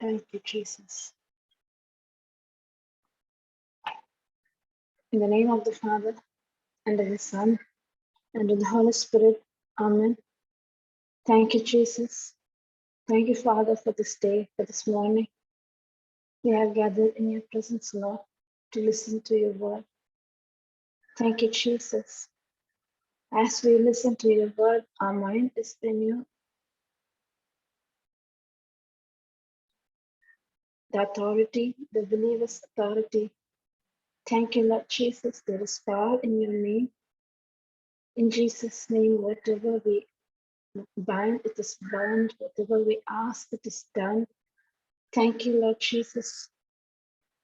Thank you, Jesus. In the name of the Father, and of the Son, and of the Holy Spirit. Amen. Thank you, Jesus. Thank you, Father, for this day, for this morning. We have gathered in your presence, Lord, to listen to your word. Thank you, Jesus. As we listen to your word, our mind is renewed. The authority, the believer's authority. Thank you, Lord Jesus. There is power in your name. In Jesus' name, whatever we bind, it is bound. Whatever we ask, it is done. Thank you, Lord Jesus.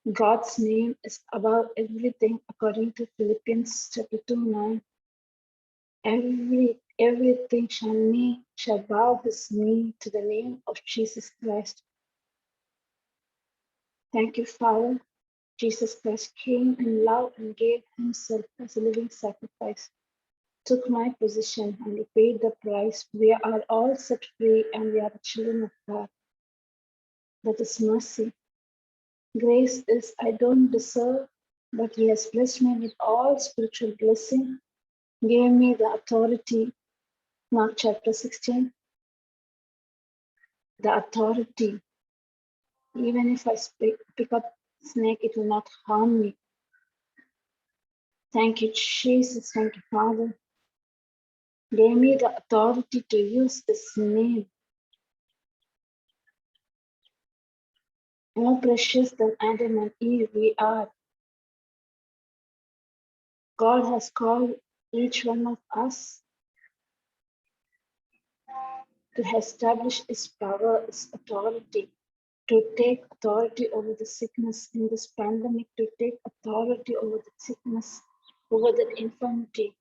God's name is above everything, according to Philippians chapter 2:9. Everything shall bow his knee to the name of Jesus Christ. Thank you, Father. Jesus Christ came in love and gave himself as a living sacrifice, took my position, and he paid the price. We are all set free, and we are the children of God. That is mercy. Grace is I don't deserve, but he has blessed me with all spiritual blessing, gave me the authority. Mark chapter 16. The authority. Even if I pick up snake, it will not harm me. Thank you, Jesus. Thank you, Father. Gave me the authority to use this name. More precious than Adam and Eve, we are. God has called each one of us to establish his power, his authority, to take authority over the sickness in this pandemic, to take authority over the sickness, over the infirmity.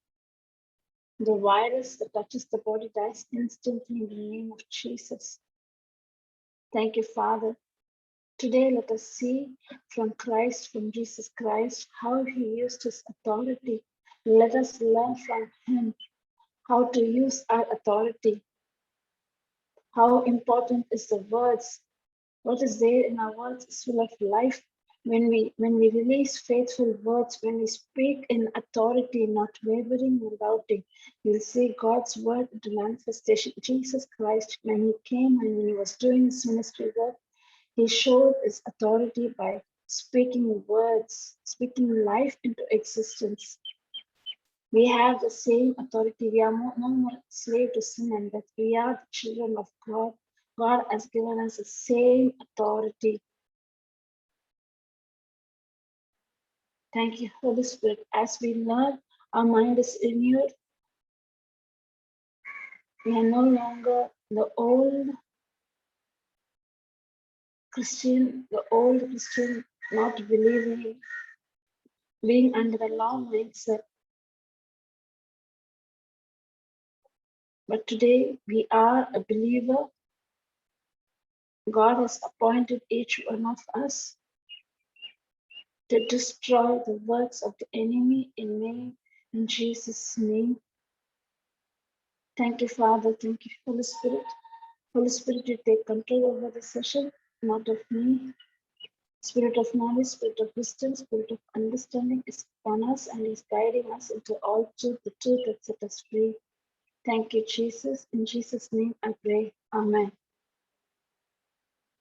The virus that touches the body dies instantly in the name of Jesus. Thank you, Father. Today, let us see from Christ, from Jesus Christ, how he used his authority. Let us learn from him how to use our authority. How important is the words? What is there in our words is full of life. When we release faithful words, when we speak in authority, not wavering or doubting, you'll see God's word into manifestation. Jesus Christ, when he came and when he was doing his ministry work, he showed his authority by speaking words, speaking life into existence. We have the same authority. We are no more slave to sin and death. We are the children of God. God has given us the same authority. Thank you, Holy Spirit. As we learn, our mind is renewed. We are no longer the old Christian, not believing, being under the law mindset. But today we are a believer. God has appointed each one of us to destroy the works of the enemy in Jesus' name. Thank you, Father. Thank you, Holy Spirit. Holy Spirit, you take control over the session, not of me. Spirit of knowledge, spirit of wisdom, spirit of understanding is upon us and is guiding us into all truth, the truth that set us free. Thank you, Jesus. In Jesus' name I pray. Amen.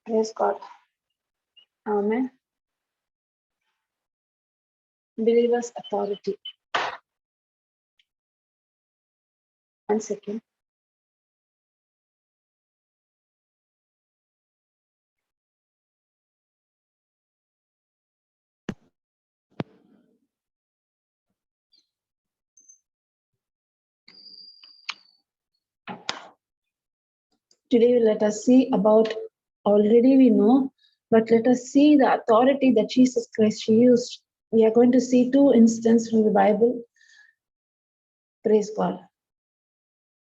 Praise God. Amen. Believer's authority. 1 second. Today, let us see about, already we know, but let us see the authority that Jesus Christ used. We are going to see two instances from the Bible. Praise God.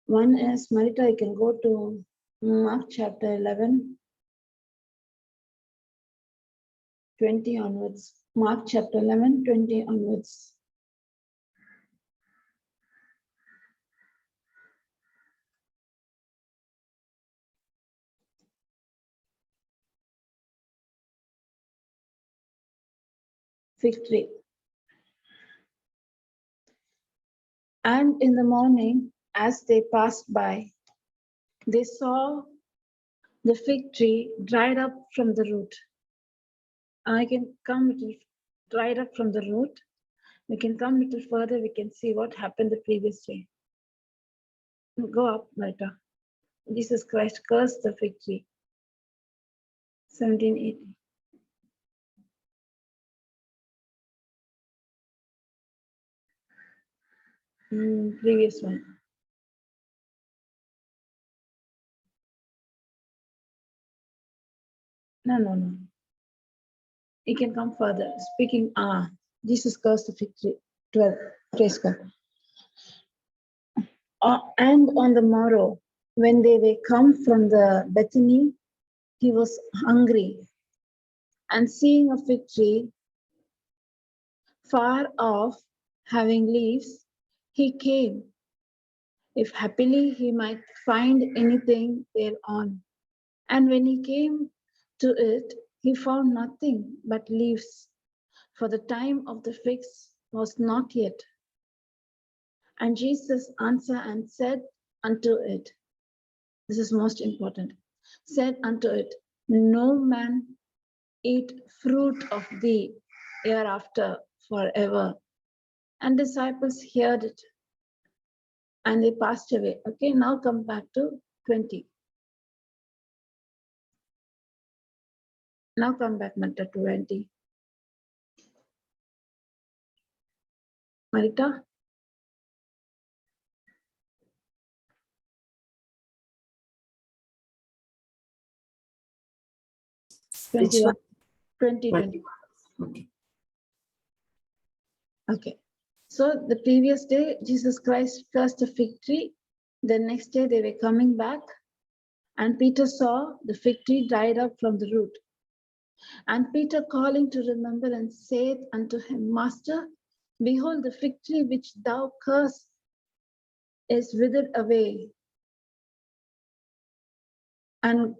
One is, Marita, you can go to Mark chapter 11, 20 onwards. Mark chapter 11, 20 onwards. fig tree. And in the morning, as they passed by, they saw the fig tree dried up from the root. I can come little dried up from the root. We can come a little further. We can see what happened the previous day. Go up, Malta. Jesus Christ cursed the fig tree. 1780. Previous one. No. You can come further. Speaking, Jesus cursed the fig tree. 12. Praise God. And on the morrow, when they were come from the Bethany, he was hungry. And seeing a fig tree far off, having leaves, he came, if happily he might find anything thereon. And when he came to it, he found nothing but leaves, for the time of the figs was not yet. And Jesus answered and said unto it, this is most important, said unto it, no man eat fruit of thee hereafter forever. And disciples heard it, and they passed away. Okay, now come back to 20. Now come back, Marita, to 20. Marita? Which one? 20. Okay. Okay. So the previous day, Jesus Christ cursed a fig tree. The next day, they were coming back, and Peter saw the fig tree dried up from the root. And Peter, calling to remember, and saith unto him, Master, behold, the fig tree which thou cursed is withered away. And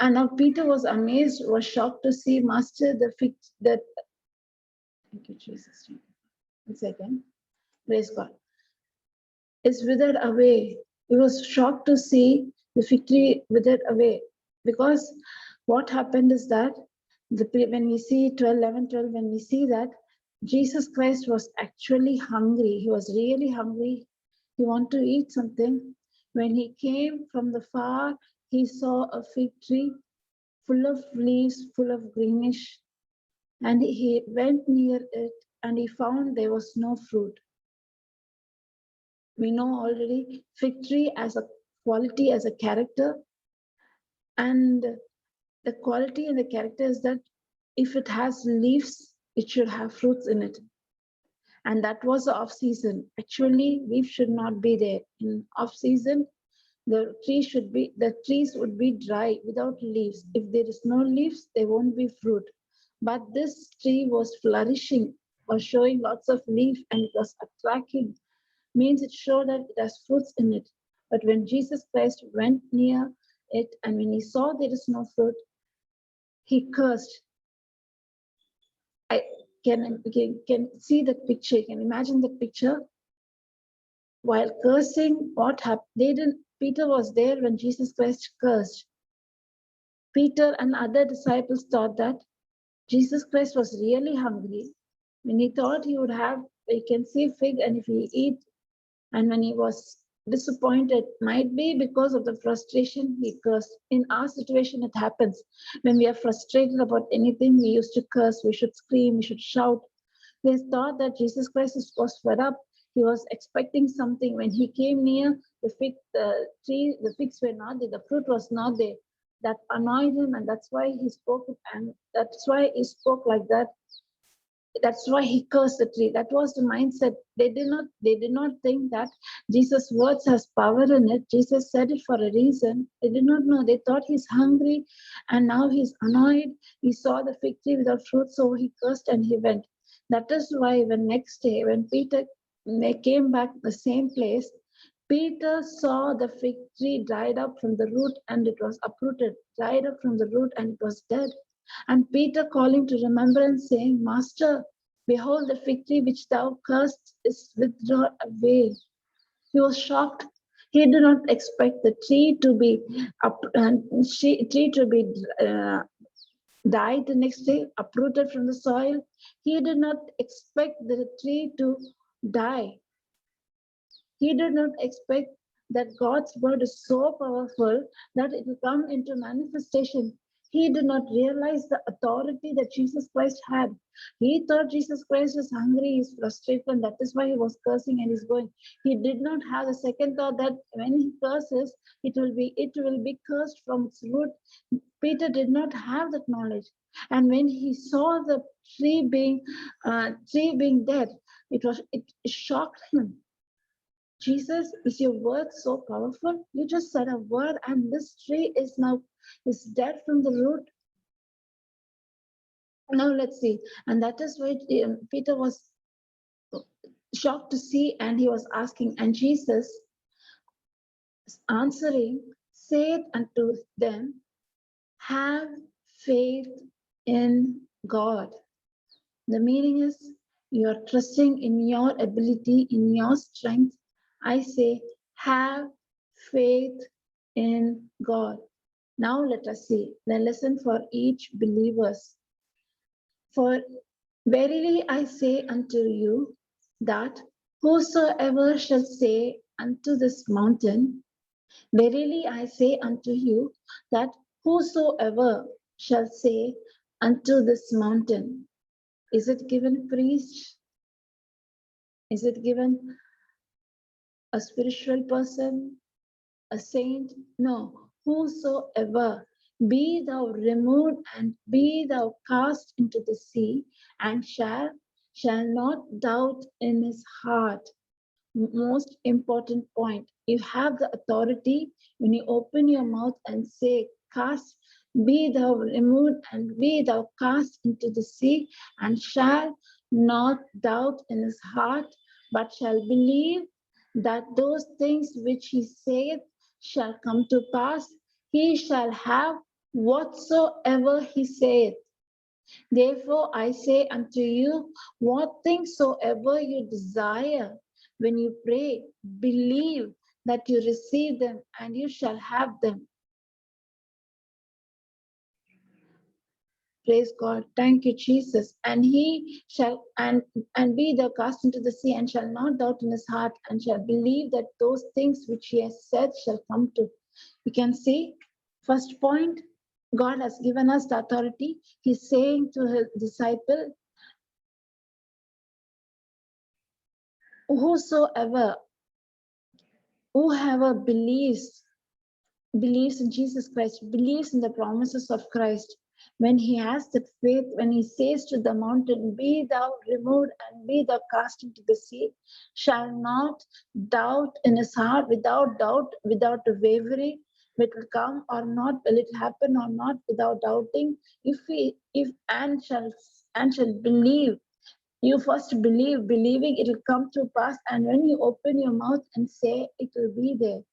now Peter was amazed, was shocked to see, Master, the fig that. Thank you, Jesus. 1 second. Praise God. Is withered away. He was shocked to see the fig tree withered away, because what happened is that when we see 11, when we see that Jesus Christ was actually hungry, he was really hungry, he wanted to eat something. When he came from the far, he saw a fig tree full of leaves, full of greenish, and he went near it and he found there was no fruit. We know already fig tree as a quality, as a character, and the quality and the character is that if it has leaves, it should have fruits in it. And that was the off season. Actually, leaves should not be there. In off season, the trees would be dry without leaves. If there is no leaves, there won't be fruit. But this tree was flourishing, was showing lots of leaf, and it was attracting. Means it showed that it has fruits in it. But when Jesus Christ went near it, and when he saw there is no fruit, he cursed. I can see the picture, you can imagine the picture. While cursing, what happened? Peter was there when Jesus Christ cursed. Peter and other disciples thought that Jesus Christ was really hungry. When he thought he would have, he can see fig, and if he eat, and when he was disappointed, might be because of the frustration, he cursed. In our situation, it happens. When we are frustrated about anything, we used to curse, we should scream, we should shout. They thought that Jesus Christ was fed up. He was expecting something. When he came near the fig tree, the figs were not there, the fruit was not there. That annoyed him, and that's why he spoke, and that's why he spoke like that. That's why he cursed the tree. That was the mindset. They did not think that Jesus' words has power in it. Jesus said it for a reason. They did not know. They thought he's hungry, and now he's annoyed. He saw the fig tree without fruit, so he cursed and he went. That is why when next day, when Peter came back the same place, Peter saw the fig tree dried up from the root, and it was uprooted, dried up from the root, and it was dead. And Peter calling to remembrance, saying, Master, behold, the fig tree which thou cursed is withdrawn away. He was shocked. He did not expect the tree to be died the next day, uprooted from the soil. He did not expect the tree to die. He did not expect that God's word is so powerful that it will come into manifestation. He did not realize the authority that Jesus Christ had. He thought Jesus Christ was hungry, he's frustrated, and that is why he was cursing and he's going. He did not have the second thought that when he curses, it will be cursed from its root. Peter did not have that knowledge. And when he saw the tree being dead, it shocked him. Jesus, is your word so powerful? You just said a word and this tree is dead from the root. Now let's see. And that is why Peter was shocked to see, and he was asking, and Jesus answering said unto them, have faith in God. The meaning is you are trusting in your ability, in your strength. I say, have faith in God. Now let us see the lesson for each believers. For verily I say unto you that whosoever shall say unto this mountain, verily I say unto you that whosoever shall say unto this mountain, is it given priest? Is it given a spiritual person, a saint? No. Whosoever, be thou removed and be thou cast into the sea, and shall not doubt in his heart. Most important point. You have the authority when you open your mouth and say, cast, be thou removed and be thou cast into the sea, and shall not doubt in his heart, but shall believe that those things which he saith shall come to pass. He shall have whatsoever he saith. Therefore I say unto you, what things soever you desire, when you pray, believe that you receive them and you shall have them. Praise God. Thank you, Jesus. And he shall and be thou cast into the sea, and shall not doubt in his heart, and shall believe that those things which he has said shall come to. You can see, first point, God has given us the authority. He's saying to his disciple, whosoever believes in Jesus Christ, believes in the promises of Christ, when he has that faith, when he says to the mountain, be thou removed and be thou cast into the sea, shall not doubt in his heart, without doubt, without wavering, will it come or not, will it happen or not, without doubting, and shall believe. You first believe, believing it will come to pass, and when you open your mouth and say, it will be there.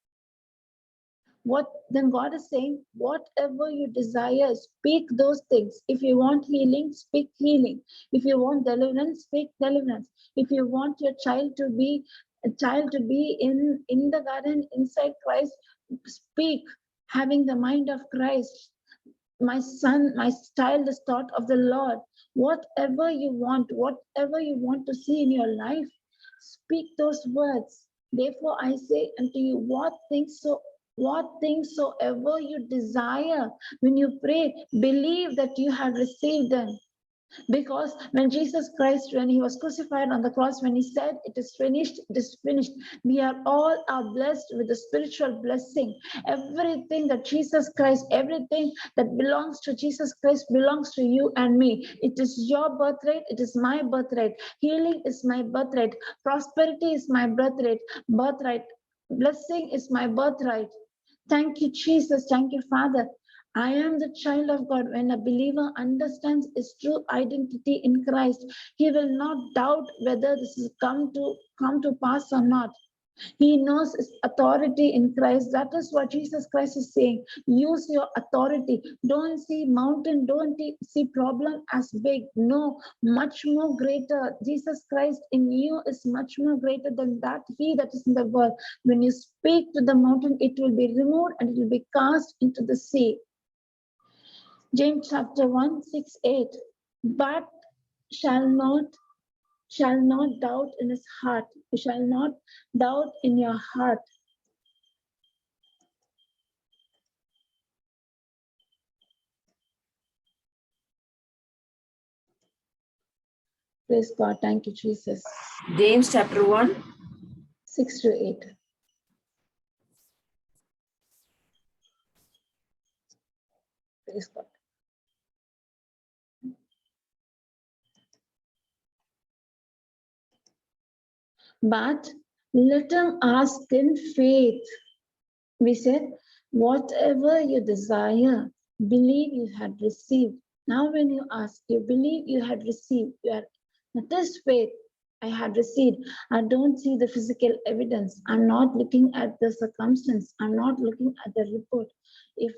Then God is saying, whatever you desire, speak those things. If you want healing, speak healing. If you want deliverance, speak deliverance. If you want your child to be in the garden inside Christ, speak, having the mind of Christ. My son, my child is taught of the Lord. Whatever you want to see in your life, speak those words. Therefore I say unto you, what things soever you desire, when you pray, believe that you have received them. Because when Jesus Christ, when he was crucified on the cross, when he said, it is finished, we are all blessed with the spiritual blessing. Everything that Jesus Christ, everything that belongs to Jesus Christ belongs to you and me. It is your birthright, it is my birthright. Healing is my birthright. Prosperity is my birthright. Blessing is my birthright. Thank you, Jesus. Thank you, Father. I am the child of God. When a believer understands his true identity in Christ, he will not doubt whether this is come to pass or not. He knows his authority in Christ. That is what Jesus Christ is saying. Use your authority. Don't see mountain, don't see problem as big. No, much more greater. Jesus Christ in you is much more greater than that he that is in the world. When you speak to the mountain, it will be removed and it will be cast into the sea. James chapter 1, 6, 8. But shall not doubt in his heart. You shall not doubt in your heart. Praise God. Thank you, Jesus. James chapter 1. 6 to 8. Praise God. But let him ask in faith. We said, whatever you desire, believe you had received. Now when you ask, you believe you had received. That is faith. I had received. I don't see the physical evidence. I'm not looking at the circumstance. I'm not looking at the report. If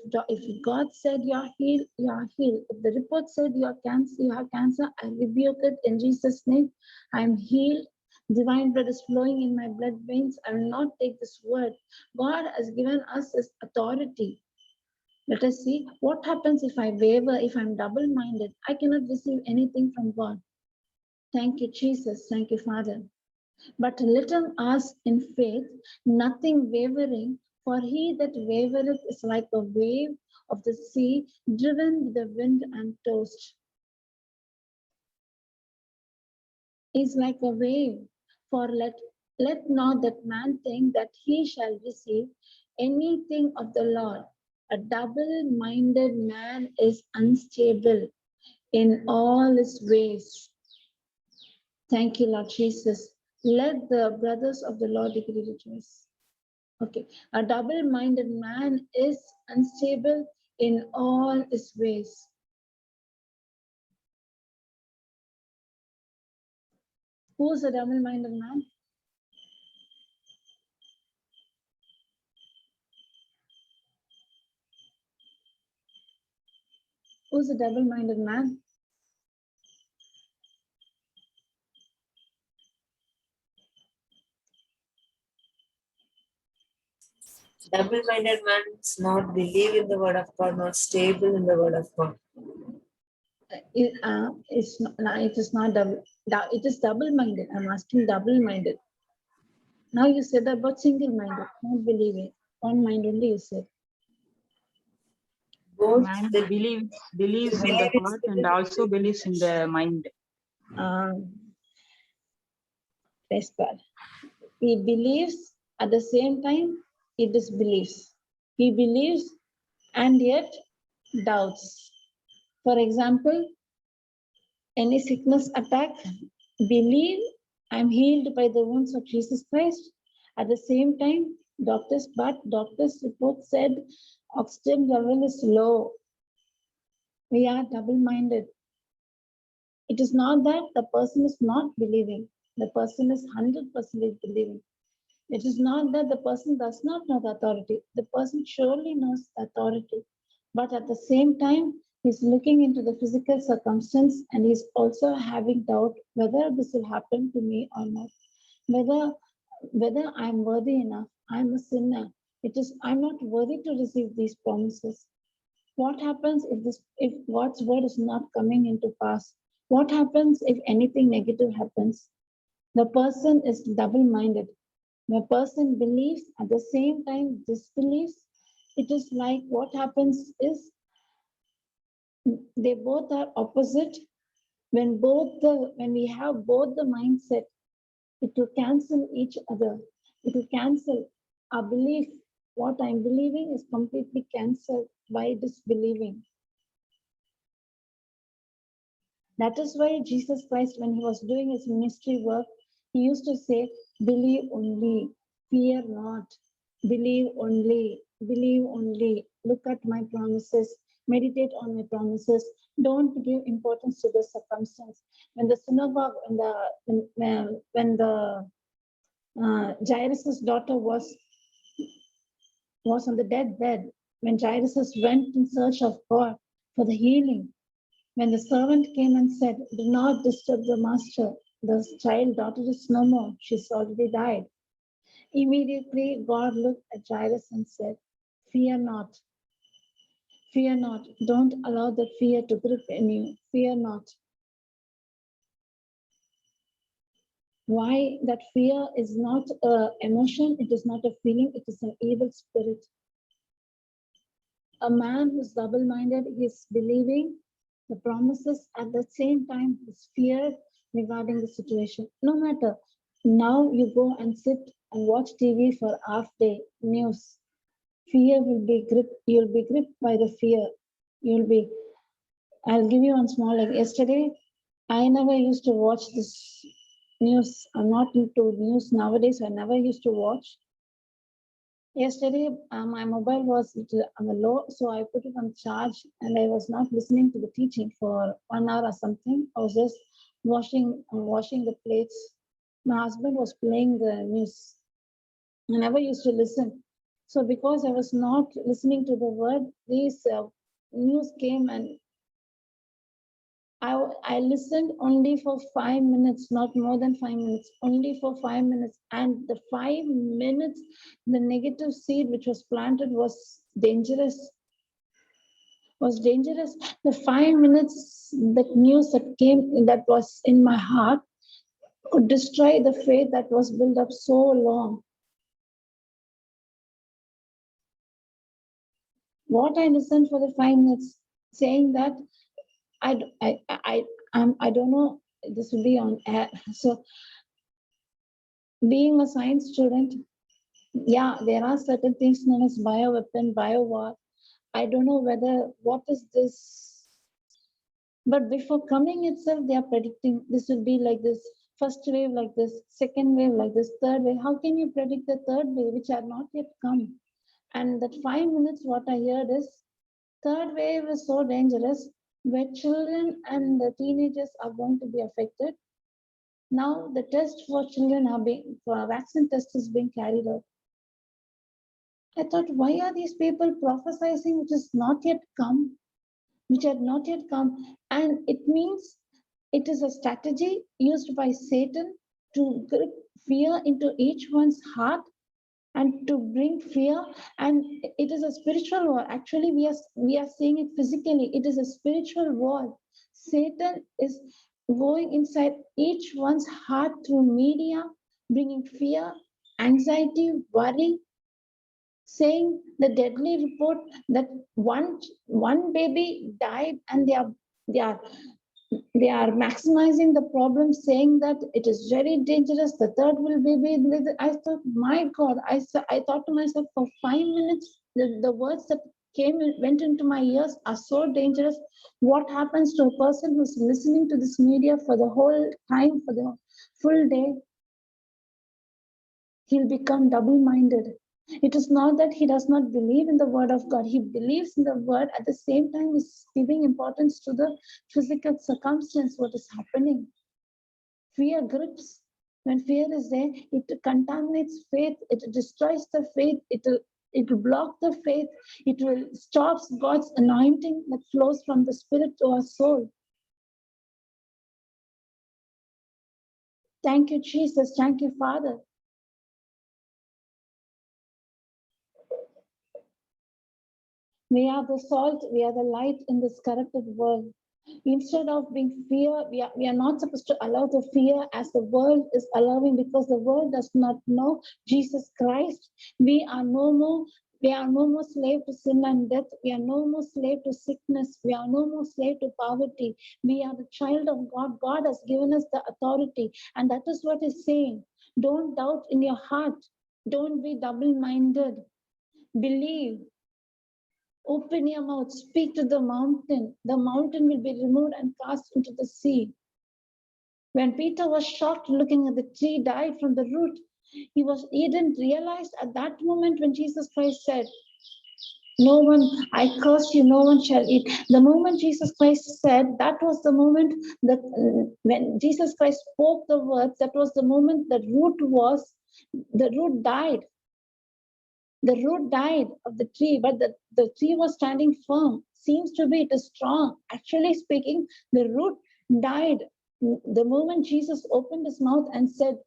God said you're healed, you are healed. If the report said you have cancer, I rebuke it in Jesus' name. I'm healed. Divine blood is flowing in my blood veins. I will not take this word. God has given us this authority. Let us see what happens if I waver, if I'm double-minded. I cannot receive anything from God. Thank you, Jesus. Thank you, Father. But let him ask in faith, nothing wavering, for he that wavereth is like a wave of the sea, driven with the wind and tossed. Is like a wave. For let not that man think that he shall receive anything of the Lord. A double-minded man is unstable in all his ways. Thank you, Lord Jesus. Let the brothers of the Lord degree rejoice. Okay, a double-minded man is unstable in all his ways. Who's a double-minded man? Who's a double-minded man? Double-minded man is not believe in the word of God, not stable in the word of God. It's not, no, it is not double. It is double-minded. I'm asking double-minded. Now you said about single-minded, not believing. One mind only you said. Both Man the believes in the heart and also believes in the mind. Praise God. He believes at the same time, he disbelieves. He believes and yet doubts. For example, any sickness attack, believe I'm healed by the wounds of Jesus Christ. At the same time, doctors report said oxygen level is low. We are double-minded. It is not that the person is not believing. The person is 100% believing. It is not that the person does not know the authority. The person surely knows the authority. But at the same time, he's looking into the physical circumstance and he's also having doubt whether this will happen to me or not. Whether I'm worthy enough. I'm a sinner. I'm not worthy to receive these promises. What happens if God's word is not coming into pass? What happens if anything negative happens? The person is double-minded. The person believes at the same time disbelieves. It is like what happens is they both are opposite. When we have both the mindset, it will cancel each other. It will cancel our belief. What I'm believing is completely cancelled by disbelieving. That is why Jesus Christ, when he was doing his ministry work, he used to say, believe only, fear not, believe only, look at my promises, meditate on my promises, don't give importance to the circumstance. When the synagogue, when the Jairus' daughter was on the deathbed when Jairus went in search of God for the healing. When the servant came and said, "Do not disturb the master. The child daughter is no more. She's already died." Immediately, God looked at Jairus and said, "Fear not. Fear not. Don't allow the fear to grip in you. Fear not." Why? That fear is not an emotion, it is not a feeling, it is an evil spirit. A man who's double-minded, he's believing the promises, at the same time he's feared regarding the situation. No matter, now you go and sit and watch TV for half day, news. Fear will be gripped, you'll be gripped by the fear. I'll give you one small, like yesterday, I never used to watch this news. I'm not into news nowadays. I never used to watch. Yesterday, my mobile was on the low, so I put it on charge and I was not listening to the teaching for 1 hour or something. I was just washing the plates. My husband was playing the news. I never used to listen. So because I was not listening to the word, these news came and I listened only for 5 minutes, not more than 5 minutes, only for 5 minutes. And the 5 minutes, the negative seed which was planted was dangerous. The 5 minutes, the news that came, that was in my heart, could destroy the faith that was built up so long. What I listened for the 5 minutes, saying that I don't know, this will be on air. So being a science student, yeah, there are certain things known as bioweapon, biowar. I don't know what is this? But before coming itself, they are predicting this will be like this, first wave like this, second wave like this, third wave. How can you predict the third wave, which are not yet come? And that 5 minutes, what I heard is, third wave is so dangerous, where children and the teenagers are going to be affected. Now the test for children for vaccine test is being carried out. I thought, why are these people prophesying which is not yet come, which had not yet come? And it means it is a strategy used by Satan to grip fear into each one's heart and to bring fear. And it is a spiritual war. Actually, we are seeing it physically. It is a spiritual war. Satan is going inside each one's heart through media, bringing fear, anxiety, worry, saying the deadly report that one baby died, and they are maximizing the problem, saying that it is very dangerous. The third will be. I thought, my God, I thought to myself, for 5 minutes, the words that went into my ears are so dangerous. What happens to a person who's listening to this media for the whole time, for the full day? He'll become double-minded. It is not that he does not believe in the word of God. He believes in the word. At the same time, he's giving importance to the physical circumstance, what is happening. Fear grips. When fear is there, it contaminates faith. It destroys the faith. It will block the faith. It will stop God's anointing that flows from the spirit to our soul. Thank you, Jesus. Thank you, Father. We are the salt, we are the light in this corrupted world. Instead of being fear, we are not supposed to allow the fear as the world is allowing, because the world does not know Jesus Christ. We are no more slave to sin and death. We are no more slave to sickness. We are no more slave to poverty. We are the child of God. God has given us the authority. And that is what he's saying. Don't doubt in your heart. Don't be double-minded. Believe. Open your mouth, speak to the mountain. The mountain will be removed and cast into the sea. When Peter was shocked looking at the tree died from the root, he didn't realize at that moment when Jesus Christ said, "No one, I curse you, no one shall eat." The moment Jesus Christ said, that was the moment that when Jesus Christ spoke the words, that was the moment the root was The root died. The root died of the tree, but the tree was standing firm. Seems to be it is strong. Actually speaking, the root died the moment Jesus opened his mouth and said,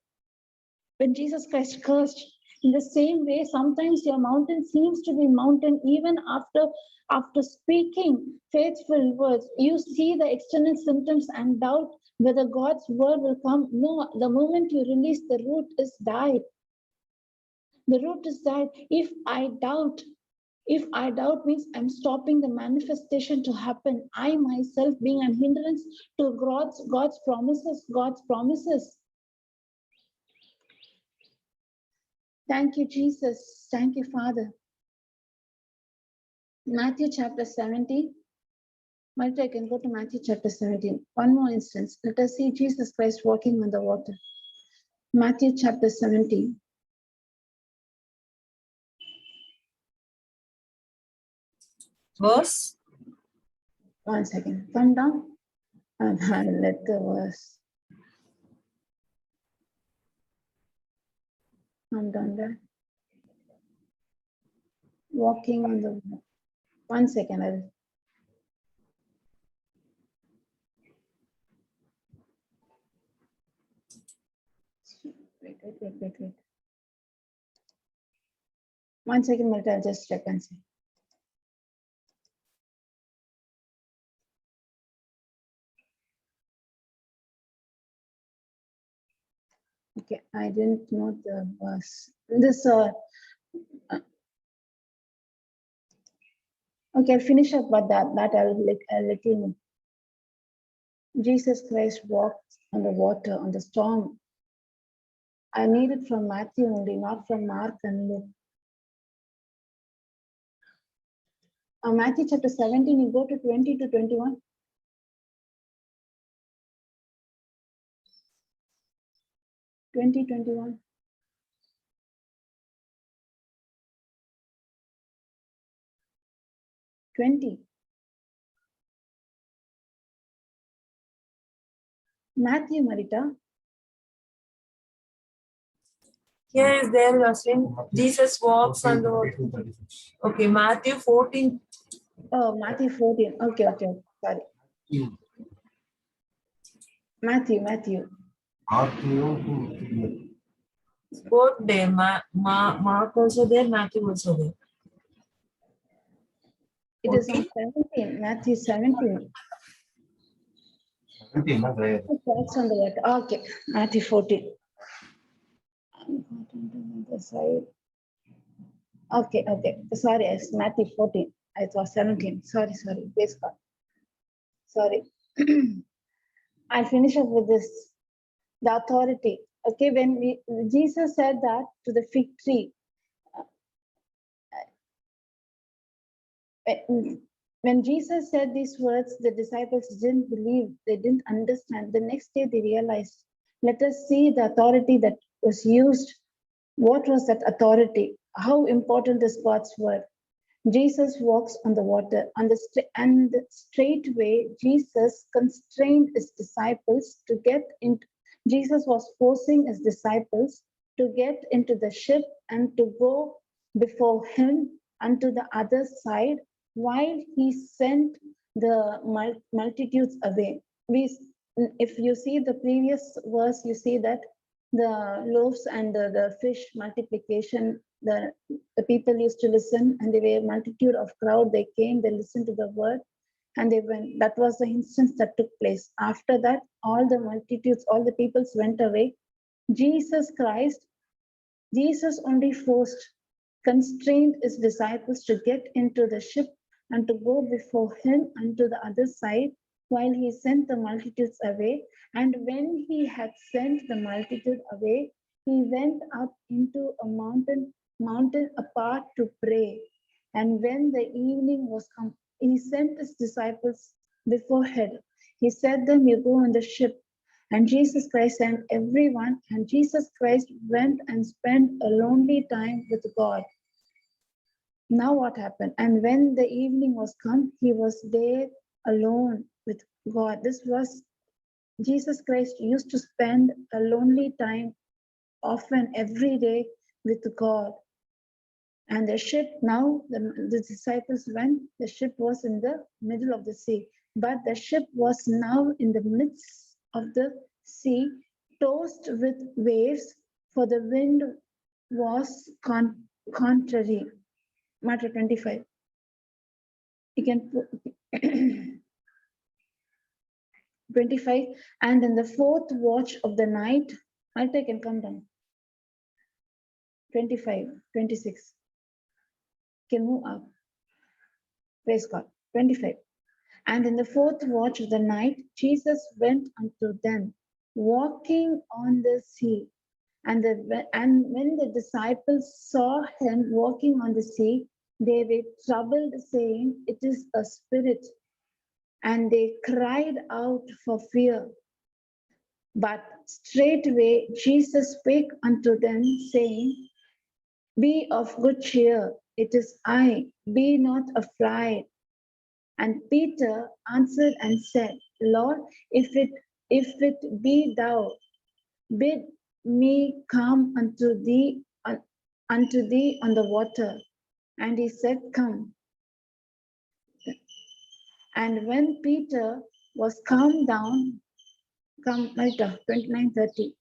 when Jesus Christ cursed. In the same way, sometimes your mountain seems to be mountain even after speaking faithful words. You see the external symptoms and doubt whether God's word will come. No, the moment you release, the root is died. The root is died. If I doubt means I'm stopping the manifestation to happen. I myself being a hindrance to God's promises. Thank you, Jesus. Thank you, Father. Matthew chapter 17. Malta, I can go to Matthew chapter 17. One more instance. Let us see Jesus Christ walking on the water. Matthew chapter 17. Verse? 1 second. Come down and I'll let the verse come down there. Walking on the water. 1 second. Wait. 1 second, Malta, I'll just check and see. Okay, I didn't know the verse. Okay, I'll finish up, but that I'll let you know. Jesus Christ walked on the water, on the storm. I need it from Matthew only, not from Mark and Luke. Matthew chapter 17, you go to 20 to 21. 21. Matthew, Marita. Here is there, Justin. Jesus walks on the water. Okay, Matthew 14. Oh, Matthew 14. Okay. Sorry. Matthew. Both there. Mark also there, Matthew also there. It is on 17. Matthew 17. Walks on the water. Okay, Matthew 14. Okay. Sorry, it's Matthew 14. I thought 17. Sorry. Praise God. Sorry. I'll finish up with this. The authority. Okay, when Jesus said that to the fig tree, when Jesus said these words, the disciples didn't believe, they didn't understand. The next day they realized, let us see the authority that was used. What was that authority? How important is God's word? Jesus walks on the water, and straightway Jesus constrained his disciples to get into. Jesus was forcing his disciples to get into the ship and to go before him unto the other side, while he sent the multitudes away. If you see the previous verse, you see that the loaves and the fish multiplication, the people used to listen, and they were a multitude of crowd. They came, they listened to the word, and they went. That was the instance that took place. After that, all the multitudes, all the peoples went away. Jesus only constrained his disciples to get into the ship and to go before him unto the other side, while he sent the multitudes away. And when he had sent the multitude away, he went up into a mountain apart to pray. And when the evening was come, he sent his disciples beforehand. He said them, you go on the ship. And Jesus Christ sent everyone, and Jesus Christ went and spent a lonely time with God. Now what happened? And when the evening was come, he was there alone with God. This was Jesus Christ used to spend a lonely time often every day with God. And the ship now, the disciples went, the ship was in the middle of the sea. But the ship was now in the midst of the sea, tossed with waves, for the wind was contrary. Matter 25. You can put 25. And in the fourth watch of the night, Malta can come down. 25, 26. Can move up. Praise God. 25. And in the fourth watch of the night, Jesus went unto them, walking on the sea. And when the disciples saw him walking on the sea, they were troubled, saying, "It is a spirit." And they cried out for fear. But straightway Jesus spake unto them, saying, "Be of good cheer, it is I, be not afraid." And Peter answered and said, "Lord, if it be thou, bid me come unto thee on the water." And he said, "Come." And when Peter was come down, Malta 29:30.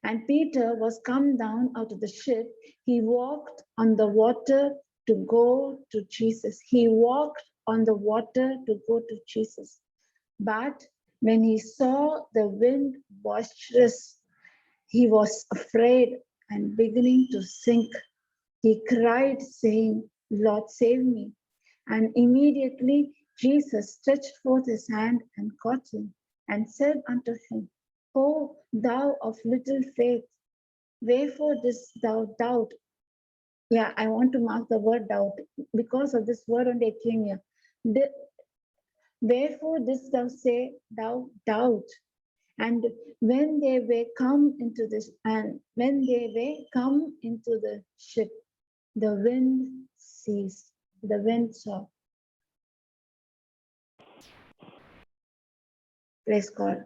And Peter was come down out of the ship. He walked on the water to go to Jesus. He walked on the water to go to Jesus. But when he saw the wind boisterous, he was afraid and beginning to sink. He cried, saying, "Lord, save me." And immediately Jesus stretched forth his hand and caught him and said unto him, "O thou of little faith, wherefore didst thou doubt?" Yeah, I want to mark the word doubt. Because of this word only I came here. Wherefore didst thou say thou doubt? And when they were come into this, and when they were come into the ship, the wind ceased. The wind stopped. Praise God.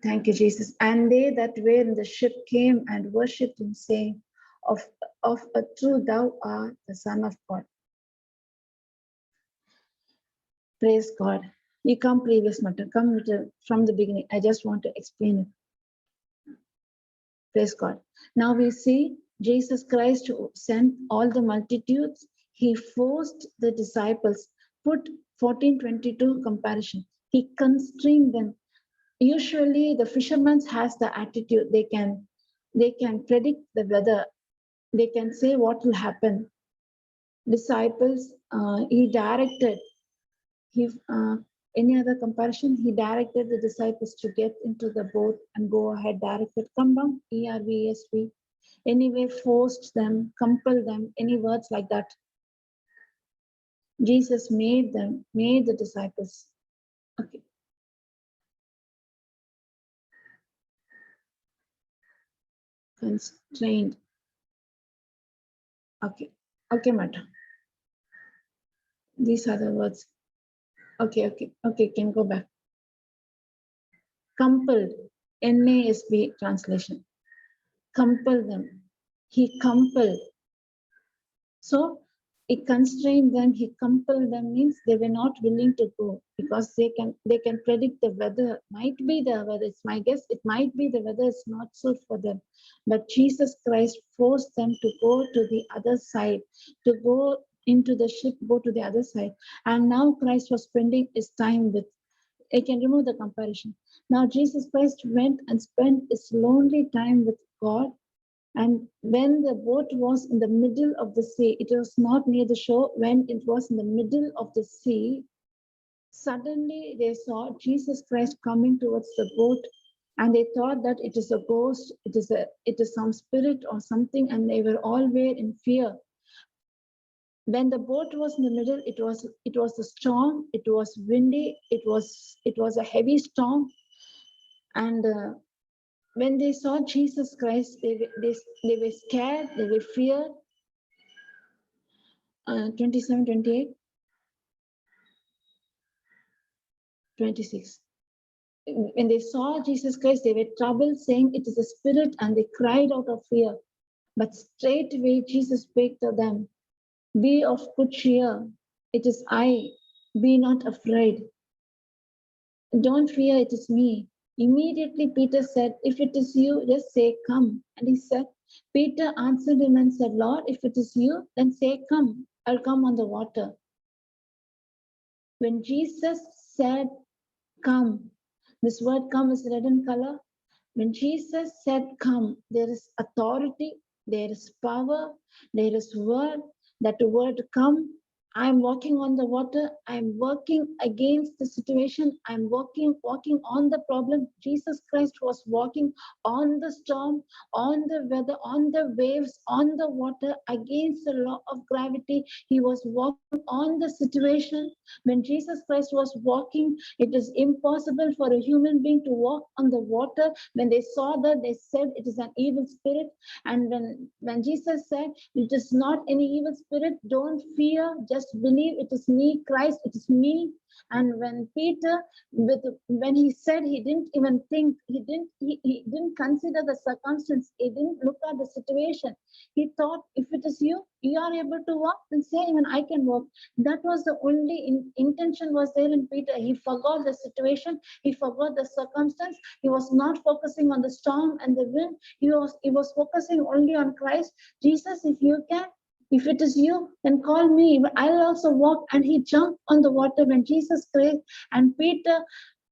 Thank you, Jesus. And they that were in the ship came and worshipped him, saying, Of a truth thou art the Son of God. Praise God. You come previous matter, come from the beginning. I just want to explain it. Praise God. Now we see Jesus Christ sent all the multitudes. He forced the disciples, put 14:22 comparison. He constrained them. Usually the fishermen has the attitude, they can predict the weather. They can say what will happen. Disciples, he directed, any other comparison? He directed the disciples to get into the boat and go ahead, directed, come down, ERVSV. Anyway, forced them, compelled them, any words like that. Jesus made the disciples. Okay. Constrained. Okay. Okay, madam. These are the words. Okay, can go back. Compelled, NASB translation. Compel them. He compelled. So he constrained them, he compelled them means they were not willing to go because they can predict the weather. Might be the weather, it's my guess, it might be the weather is not so for them. But Jesus Christ forced them to go to the other side, to go into the ship, go to the other side. And now Christ was spending his time with, I can remove the comparison. Now Jesus Christ went and spent his lonely time with God. And when the boat was in the middle of the sea, it was not near the shore, when it was in the middle of the sea, suddenly they saw Jesus Christ coming towards the boat, and they thought that it is a ghost, it is some spirit or something, and they were all in fear. When the boat was in the middle, it was a storm, it was windy, it was a heavy storm, and when they saw Jesus Christ, they were scared, they were feared. 27, 28. 26. When they saw Jesus Christ, they were troubled, saying, "It is a spirit," and they cried out of fear. But straightway Jesus spake to them, "Be of good cheer, it is I, be not afraid. Don't fear, it is me." Immediately Peter said, "If it is you, just say, come." And he said, Peter answered him and said, "Lord, if it is you, then say, come. I'll come on the water." When Jesus said, "Come," this word "come" is red in color. When Jesus said, "Come," there is authority, there is power, there is word. That word "come," I'm walking on the water, I'm working against the situation, I'm walking on the problem. Jesus Christ was walking on the storm, on the weather, on the waves, on the water, against the law of gravity. He was walking on the situation. When Jesus Christ was walking, it is impossible for a human being to walk on the water. When they saw that, they said it is an evil spirit. And when Jesus said, "It is not any evil spirit, don't fear, just believe, it is me, Christ, it is me." And when Peter, when he said, he didn't even think, he didn't consider the circumstance, he didn't look at the situation. He thought, if it is you, you are able to walk, then say, even I can walk. That was the only intention was there in Peter. He forgot the situation, he forgot the circumstance. He was not focusing on the storm and the wind. He was focusing only on Christ. Jesus, if you can, if it is you, then call me. I'll also walk. And he jumped on the water when Jesus prayed. And Peter,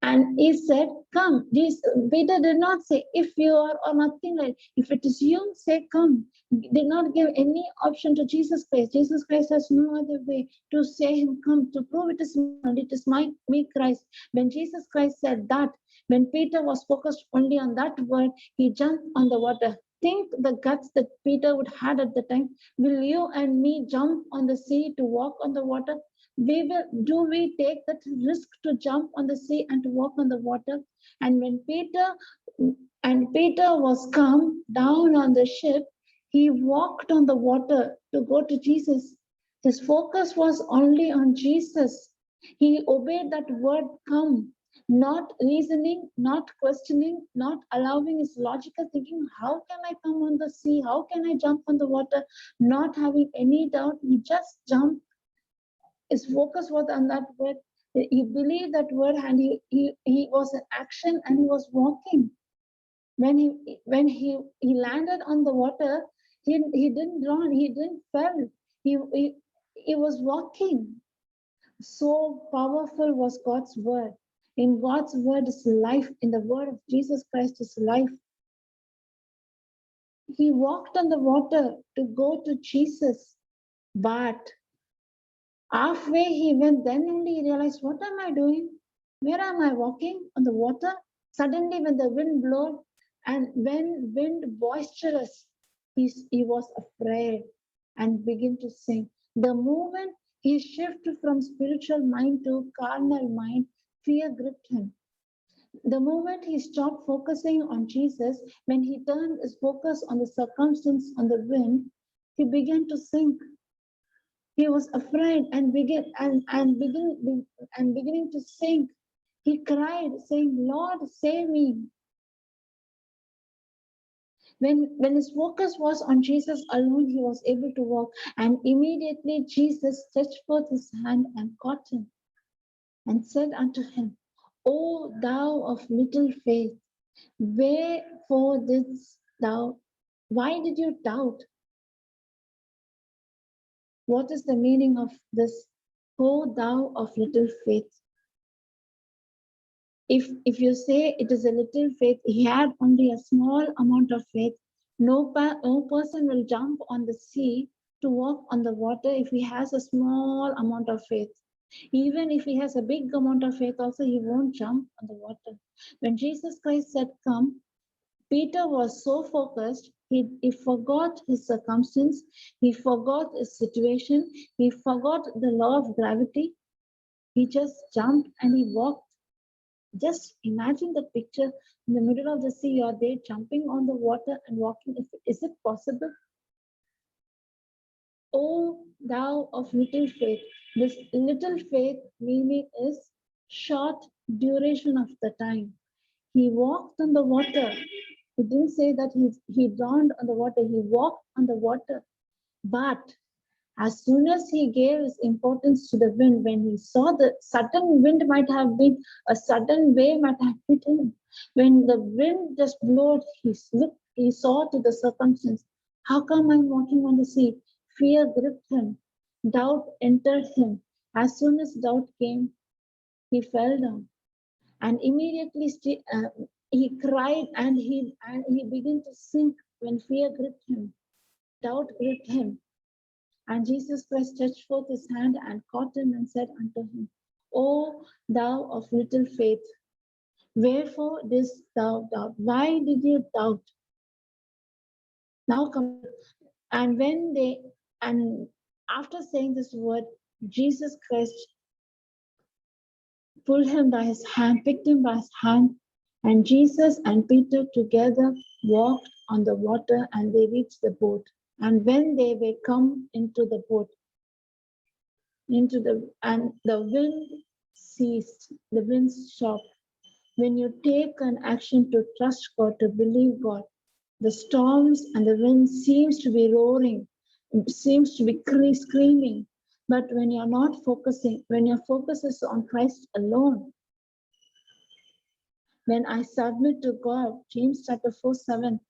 and he said, "Come." Peter did not say, "If you are," or nothing like, "If it is you, say, come." He did not give any option to Jesus Christ. Jesus Christ has no other way to say him, "Come," to prove it is me, and it is me, Christ. When Jesus Christ said that, when Peter was focused only on that word, he jumped on the water. Think the guts that Peter would had at the time. Will you and me jump on the sea to walk on the water? Do we take that risk to jump on the sea and to walk on the water? And when Peter was come down on the ship, he walked on the water to go to Jesus. His focus was only on Jesus. He obeyed that word "come," not reasoning, not questioning, not allowing his logical thinking. How can I come on the sea? How can I jump on the water? Not having any doubt, he just jumped. His focus was on that word. He believed that word, and he was in action, and he was walking. When he landed on the water, he didn't run, he didn't fall. He was walking. So powerful was God's word. In God's word is life. In the word of Jesus Christ is life. He walked on the water to go to Jesus, but halfway he went, then only he realized, what am I doing? Where am I walking? On the water? Suddenly when the wind blew, and when wind boisterous, he was afraid and began to sink. The moment he shifted from spiritual mind to carnal mind, fear gripped him. The moment he stopped focusing on Jesus, when he turned his focus on the circumstance, on the wind, he began to sink. He was afraid and beginning to sink. He cried, saying, "Lord, save me." When his focus was on Jesus alone, he was able to walk. And immediately Jesus stretched forth his hand and caught him and said unto him, "O thou of little faith, wherefore didst thou, why did you doubt?" What is the meaning of this? "O thou of little faith." If you say it is a little faith, he had only a small amount of faith. No person will jump on the sea to walk on the water if he has a small amount of faith. Even if he has a big amount of faith, also he won't jump on the water. When Jesus Christ said, "Come," Peter was so focused, he forgot his circumstance, he forgot his situation, he forgot the law of gravity. He just jumped and he walked. Just imagine the picture in the middle of the sea, you're there jumping on the water and walking. Is it possible? "O thou of little faith." This little faith meaning is short duration of the time. He walked on the water. He didn't say that he drowned on the water. He walked on the water. But as soon as he gave his importance to the wind, when he saw the sudden wind might have been a sudden wave might have hit him. When the wind just blew, he saw to the circumstance. How come I'm walking on the sea? Fear gripped him. Doubt entered him. As soon as doubt came, he fell down. And immediately he cried and he began to sink when fear gripped him. Doubt gripped him. And Jesus Christ stretched forth his hand and caught him and said unto him, O thou of little faith, wherefore didst thou doubt? Why did you doubt? Now come. And after saying this word, Jesus Christ pulled him by his hand, picked him by his hand, and Jesus and Peter together walked on the water and they reached the boat. And when they were come into the boat, and the wind ceased, the wind stopped. When you take an action to trust God, to believe God, the storms and the wind seems to be roaring, seems to be screaming. But when you're not focusing, when your focus is on Christ alone, when I submit to God, James chapter 4:7,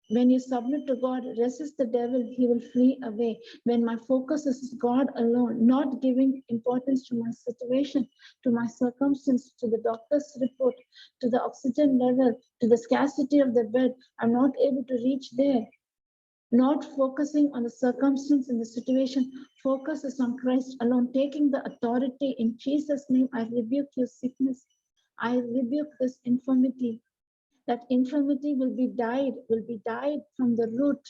when you submit to God, resist the devil, he will flee away. When my focus is God alone, not giving importance to my situation, to my circumstance, to the doctor's report, to the oxygen level, to the scarcity of the bed, I'm not able to reach there. Not focusing on the circumstance and the situation, focus is on Christ alone, taking the authority in Jesus' name. I rebuke your sickness. I rebuke this infirmity. That infirmity will be died from the root.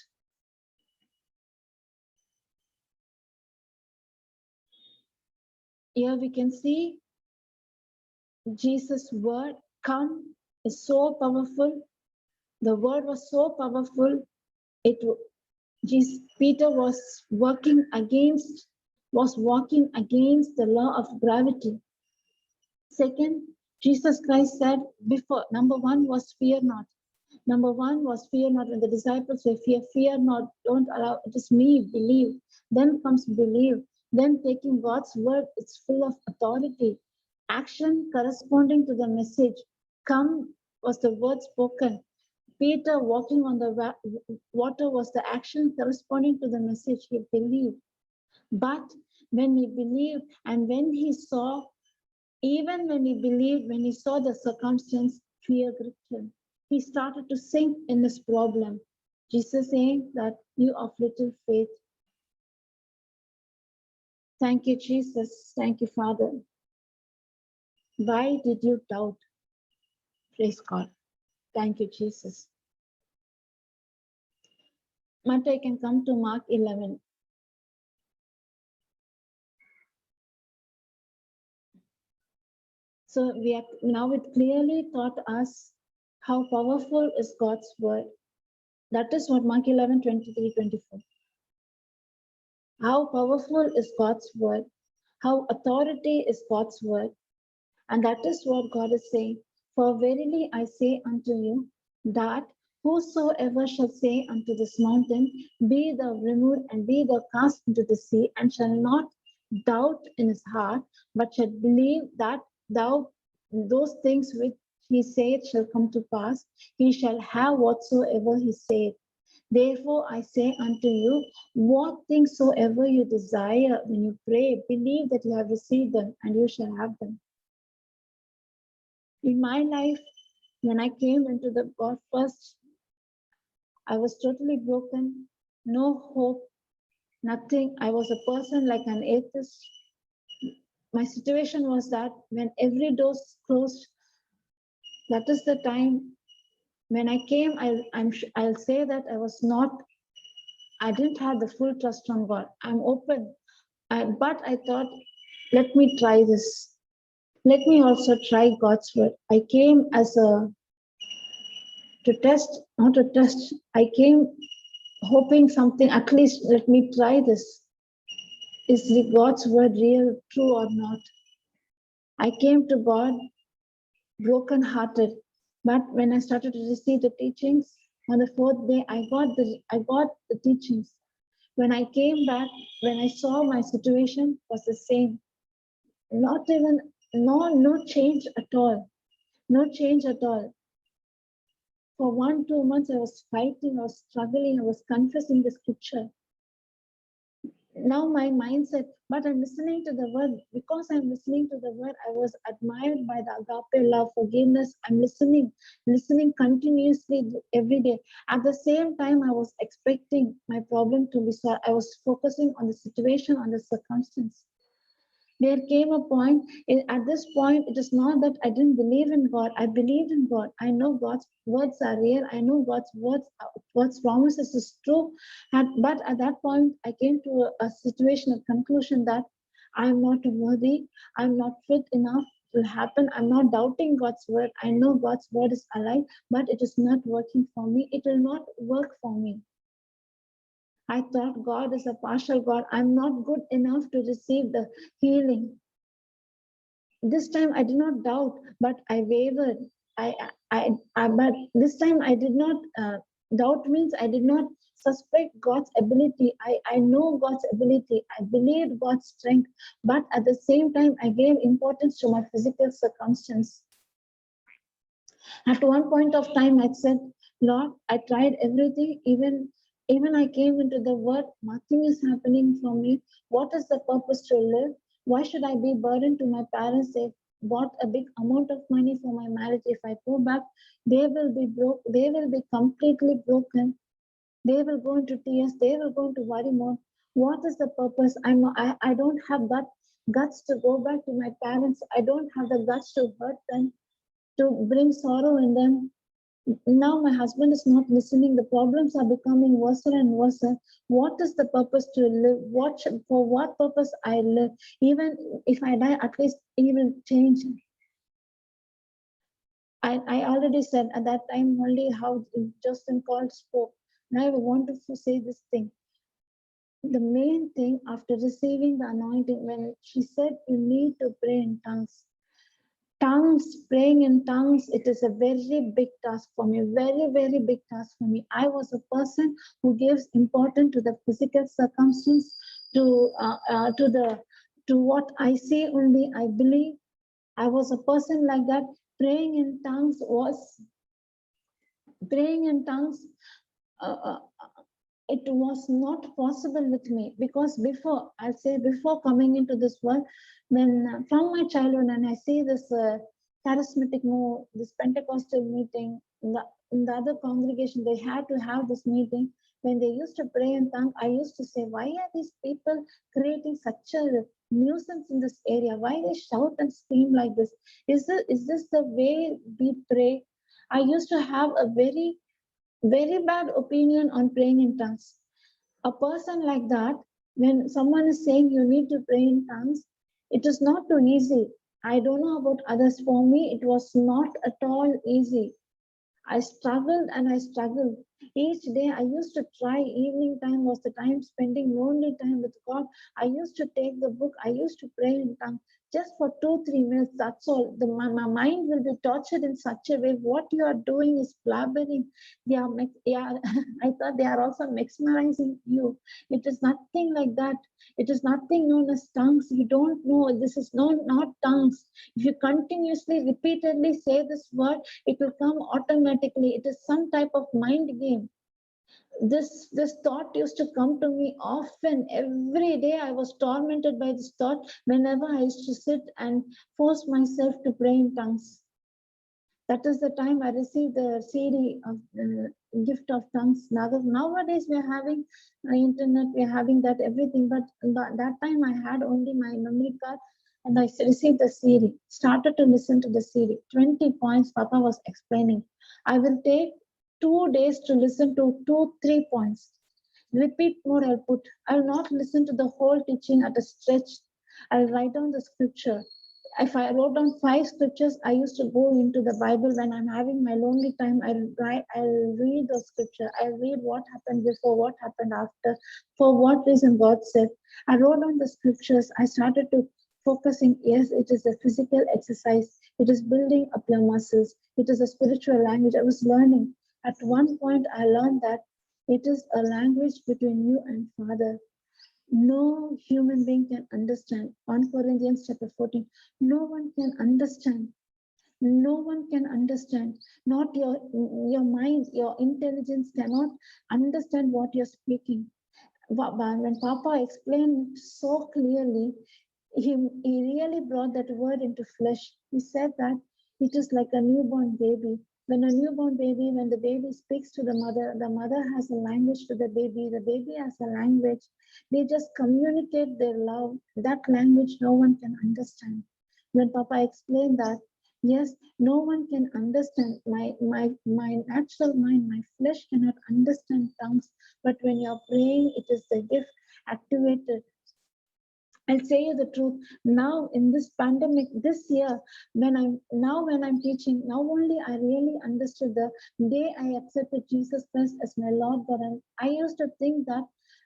Here we can see Jesus' word, come, is so powerful. The word was so powerful. Peter was walking against the law of gravity. Second, Jesus Christ said before, number one was fear not. Number one was fear not. When the disciples say fear not, don't allow, it is me, believe. Then comes believe. Then taking God's word, it's full of authority. Action corresponding to the message. Come was the word spoken. Peter walking on the water was the action corresponding to the message. He believed. But when he believed and when he saw, even when he believed, when he saw the circumstance, fear gripped him. He started to sink in this problem. Jesus saying that you of little faith. Thank you, Jesus. Thank you, Father. Why did you doubt? Praise God. Thank you, Jesus. Matt, I can come to Mark 11. So now it clearly taught us how powerful is God's word. That is what Mark 11, 23, 24. How powerful is God's word? How authority is God's word? And that is what God is saying. For verily I say unto you, that whosoever shall say unto this mountain, be thou removed and be thou cast into the sea, and shall not doubt in his heart, but shall believe that those things which he saith shall come to pass, he shall have whatsoever he saith. Therefore I say unto you, what things soever you desire when you pray, believe that you have received them, and you shall have them. In my life, when I came into the God first, I was totally broken, no hope, nothing. I was a person like an atheist. My situation was that when every door closed, that is the time when I came. I'll say that I didn't have the full trust on God. I'm open, but I thought, let me try this. Let me also try God's word. I came not to test. I came hoping something, at least let me try this. Is God's word real, true or not? I came to God broken-hearted. But when I started to receive the teachings, on the fourth day, I got the teachings. When I came back, when I saw my situation was the same. Not even, no change at all. No change at all. For 1-2 months, I was fighting, I was struggling, I was confessing the scripture. Now my mindset, but I'm listening to the word. Because I'm listening to the word, I was admired by the agape love, forgiveness. I'm listening continuously every day. At the same time, I was expecting my problem to be solved. I was focusing on the situation, on the circumstance. There came a point, at this point, it is not that I didn't believe in God. I believed in God. I know God's words are real. I know God's promises is true. But at that point, I came to a situation, a conclusion that I'm not worthy. I'm not fit enough. It will happen. I'm not doubting God's word. I know God's word is alive, but it is not working for me. It will not work for me. I thought God is a partial God. I'm not good enough to receive the healing. This time I did not doubt, but I wavered. But this time I did not doubt means I did not suspect God's ability. I know God's ability. I believed God's strength, but at the same time I gave importance to my physical circumstance. At one point of time, I said, Lord, I tried everything, even I came into the word, nothing is happening for me. What is the purpose to live? Why should I be burdened to my parents? They bought a big amount of money for my marriage. If I go back, they will be broke. They will be completely broken. They will go into tears. They will go into worry mode. What is the purpose? I don't have that guts to go back to my parents. I don't have the guts to hurt them, to bring sorrow in them. Now my husband is not listening. The problems are becoming worse and worse. What is the purpose to live? For what purpose I live? Even if I die, at least he will change. I already said at that time only how Justin called spoke. Now I want to say this thing. The main thing after receiving the anointing, when she said you need to pray in tongues, praying in tongues, it is a very big task for me, very big task for me. I was a person who gives importance to the physical circumstance, to what I see only, I believe. I was a person like that. Praying in tongues, uh, it was not possible with me, because before coming into this world, when from my childhood, and I see this charismatic move, this Pentecostal meeting, in the other congregation, they had to have this meeting. When they used to pray in tongue, I used to say, why are these people creating such a nuisance in this area? Why they shout and scream like this? Is this the way we pray? I used to have a very bad opinion on praying in tongues. A person like that, when someone is saying you need to pray in tongues, it is not too easy. I don't know about others. For me, it was not at all easy. I struggled and I struggled. Each day I used to try. Evening time was the time spending lonely time with God. I used to take the book. I used to pray in tongues just for 2-3 minutes. That's all. My mind will be tortured in such a way. What you are doing is blabbering. I thought they are also mesmerizing you. It is nothing like that. It is nothing known as tongues. You don't know. This is not tongues. If you continuously, repeatedly say this word, it will come automatically. It is some type of mind game. This thought used to come to me often. Every day I was tormented by this thought whenever I used to sit and force myself to pray in tongues. That is the time I received the CD of the gift of tongues. Nowadays we are having internet, we are having that everything, but that time I had only my memory card, and I received the CD, started to listen to the CD. 20 points Papa was explaining. I will take 2 days to listen to 2-3 points. Repeat more I'll put. I'll not listen to the whole teaching at a stretch. I'll write down the scripture. If I wrote down 5 scriptures, I used to go into the Bible when I'm having my lonely time. I'll read the scripture. I'll read what happened before, what happened after, for what reason God said. I wrote down the scriptures. I started to focusing. Yes, it is a physical exercise. It is building up your muscles. It is a spiritual language. I was learning. At one point, I learned that it is a language between you and Father. No human being can understand. 1 Corinthians chapter 14. No one can understand. No one can understand. Not your mind, your intelligence cannot understand what you're speaking. When Papa explained so clearly, he really brought that word into flesh. He said that it is like a newborn baby. When a newborn baby, when the baby speaks to the mother has a language to the baby has a language. They just communicate their love. That language no one can understand. When Papa explained that, yes, no one can understand. My natural mind, my flesh cannot understand tongues. But when you're praying, it is the gift activated. I'll say you the truth. Now in this pandemic, this year, when I'm teaching, now only I really understood the day I accepted Jesus Christ as my Lord God. And I used to think that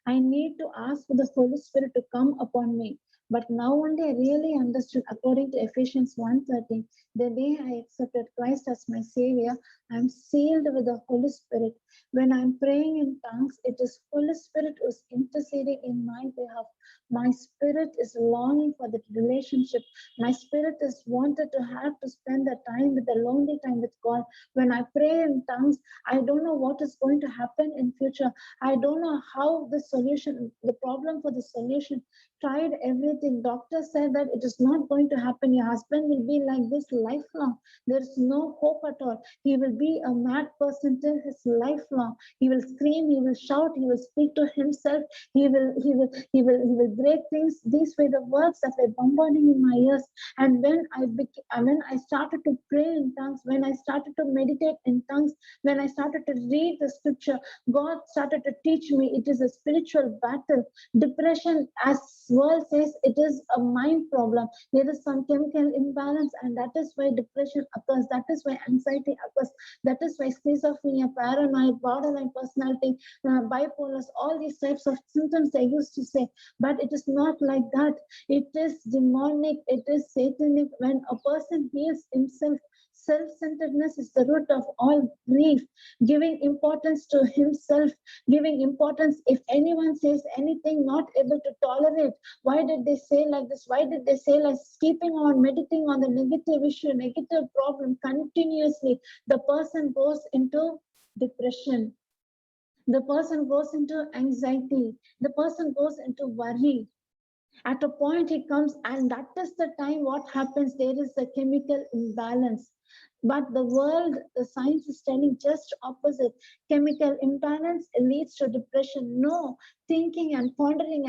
I need to ask for the Holy Spirit to come upon me. But now only I really understood, according to Ephesians 1:13, the day I accepted Christ as my Savior, I'm sealed with the Holy Spirit. When I'm praying in tongues, it is Holy Spirit who's interceding in my behalf. My spirit is longing for that relationship. My spirit is wanted to have to spend the time with the lonely time with God. When I pray in tongues, I don't know what is going to happen in future. I don't know how the solution, the problem for the solution. Tried everything. Doctor said that it is not going to happen. Your husband will be like this lifelong. There is no hope at all. He will be a mad person till his lifelong. He will scream. He will shout. He will speak to himself. He will break things. These were the words that were bombarding in my ears. And when I started to pray in tongues, when I started to meditate in tongues, when I started to read the scripture, God started to teach me it is a spiritual battle. Depression, as world says, it is a mind problem. There is some chemical imbalance, and that is why depression occurs. That is why anxiety occurs. That is why schizophrenia, paranoid, borderline personality, bipolars, all these types of symptoms they used to say. But it is not like that. It is demonic. It is satanic. When a person heals himself, self-centeredness is the root of all grief. Giving importance to himself, giving importance. If anyone says anything, not able to tolerate, why did they say like this? Why did they say like keeping on meditating on the negative issue, negative problem continuously? The person goes into depression. The person goes into anxiety. The person goes into worry. At a point he comes, and that is the time what happens. There is a chemical imbalance. But the world, the science is telling just opposite. Chemical imbalance leads to depression. No, thinking and pondering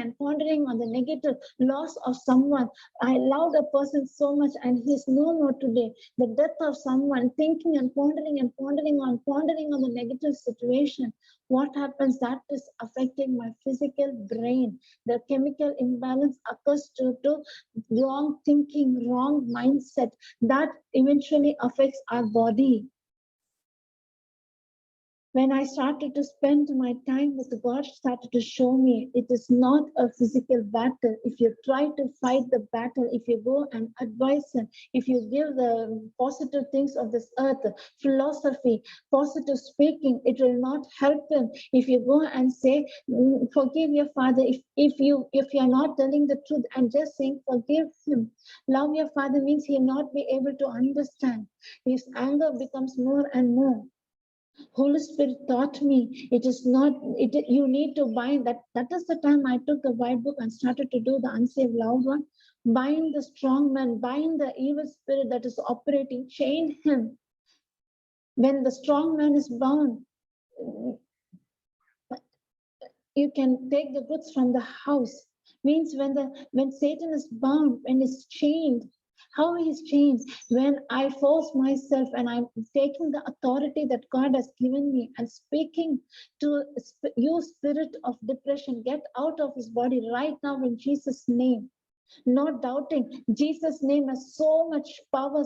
on the negative loss of someone. I loved a person so much and he's no more today. The death of someone, thinking and pondering on the negative situation. What happens? That is affecting my physical brain. The chemical imbalance occurs due to wrong thinking, wrong mindset. That eventually affects our body. When I started to spend my time with God, started to show me it is not a physical battle. If you try to fight the battle, if you go and advise him, if you give the positive things of this earth, philosophy, positive speaking, it will not help him. If you go and say, forgive your father, if you're not telling the truth and just saying forgive him, love your father means he'll not be able to understand. His anger becomes more and more. Holy Spirit taught me it is not, you need to bind that. That is the time I took the white book and started to do the unsaved loved one. Bind the strong man, bind the evil spirit that is operating, chain him. When the strong man is bound, you can take the goods from the house. Means when Satan is bound, when he's chained, how he's changed? When I force myself and I'm taking the authority that God has given me and speaking to you, spirit of depression, get out of his body right now in Jesus' name. Not doubting. Jesus' name has so much power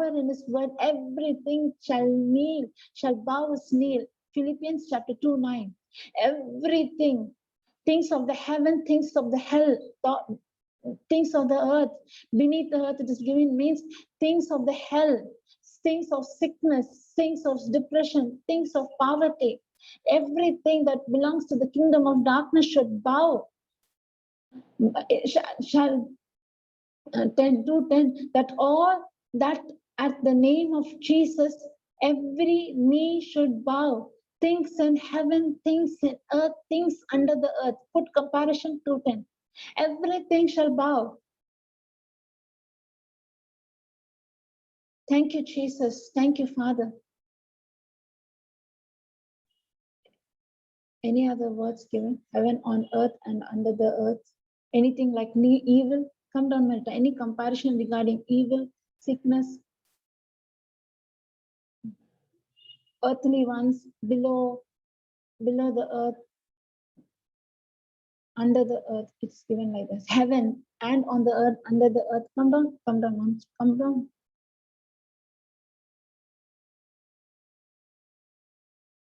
in his word. Everything shall kneel, shall bow his knee. Philippians chapter 2:9. Everything. Things of the heaven, things of the hell. things of the earth. Beneath the earth, it is given means things of the hell, things of sickness, things of depression, things of poverty. Everything that belongs to the kingdom of darkness should bow. Shall 10 to 10, that all that at the name of Jesus, every knee should bow. Things in heaven, things in earth, things under the earth. Put comparison to 10. Everything shall bow. Thank you, Jesus. Thank you, Father. Any other words given? Heaven, on earth, and under the earth. Anything like evil? Come down, Melita. Any comparison regarding evil, sickness, earthly ones, below the earth, under the earth? It's given like this. Heaven and on the earth, under the earth. Come down, once, come down.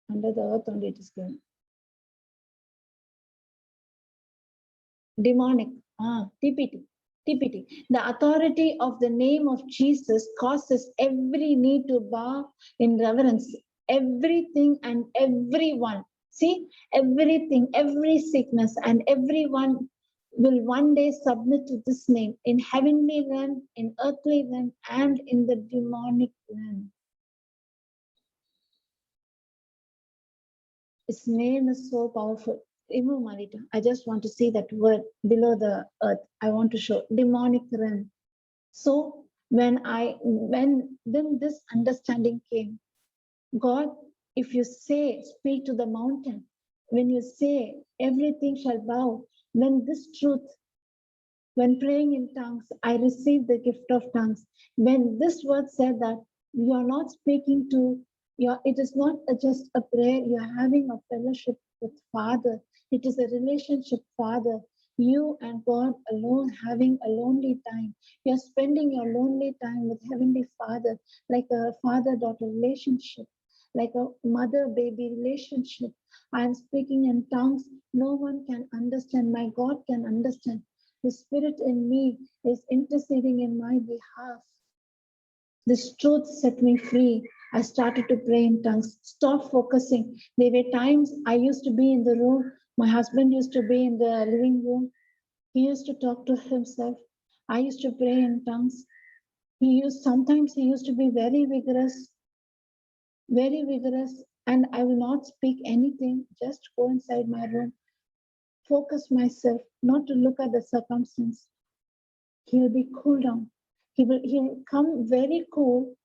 Under the earth only it is given. Demonic, TPT. The authority of the name of Jesus causes every knee to bow in reverence. Everything and everyone. See, everything, every sickness and everyone will one day submit to this name in heavenly realm, in earthly realm, and in the demonic realm. His name is so powerful. Remove Marita. I just want to see that word below the earth. I want to show demonic realm. So when this understanding came, God, if you say, speak to the mountain, when you say everything shall bow, when this truth, when praying in tongues, I received the gift of tongues. When this word said that you are not speaking to it is not just a prayer, you're having a fellowship with Father. It is a relationship, Father. You and God alone having a lonely time. You're spending your lonely time with Heavenly Father, like a father-daughter relationship, like a mother-baby relationship. I'm speaking in tongues. No one can understand. My God can understand. The Spirit in me is interceding in my behalf. This truth set me free. I started to pray in tongues. Stop focusing. There were times I used to be in the room. My husband used to be in the living room. He used to talk to himself. I used to pray in tongues. Sometimes he used to be very vigorous, and I will not speak anything, just go inside my room, focus myself, not to look at the circumstance. He will be cool down. He will come very cool.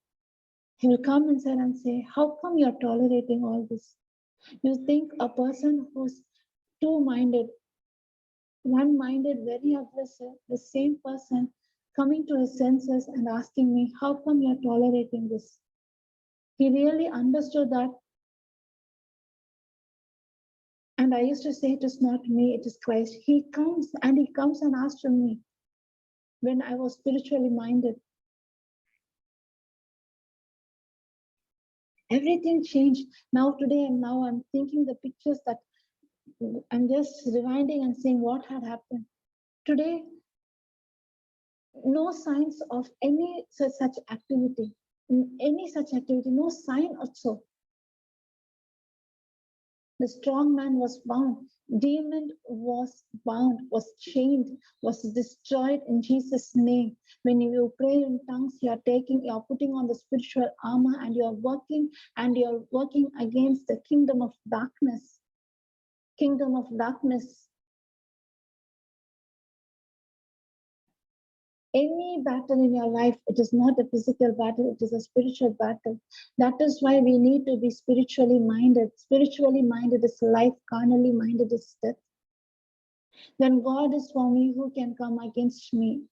He will come inside and say, how come you're tolerating all this? You think a person who's two-minded, one-minded, very aggressive, the same person coming to his senses and asking me, how come you're tolerating this? He really understood that. And I used to say, it is not me, it is Christ. He comes and asks to me when I was spiritually minded. Everything changed. Now today, and now I'm thinking the pictures that I'm just rewinding and seeing what had happened. Today, no signs of any such activity, no sign also. The strong man was bound, demon was bound, was chained, was destroyed in Jesus' name. When you pray in tongues, you're putting on the spiritual armor and you're working against the kingdom of darkness. Kingdom of darkness. Any battle in your life, it is not a physical battle, it is a spiritual battle. That is why we need to be spiritually minded. Spiritually minded is life, carnally minded is death. When God is for me, who can come against me?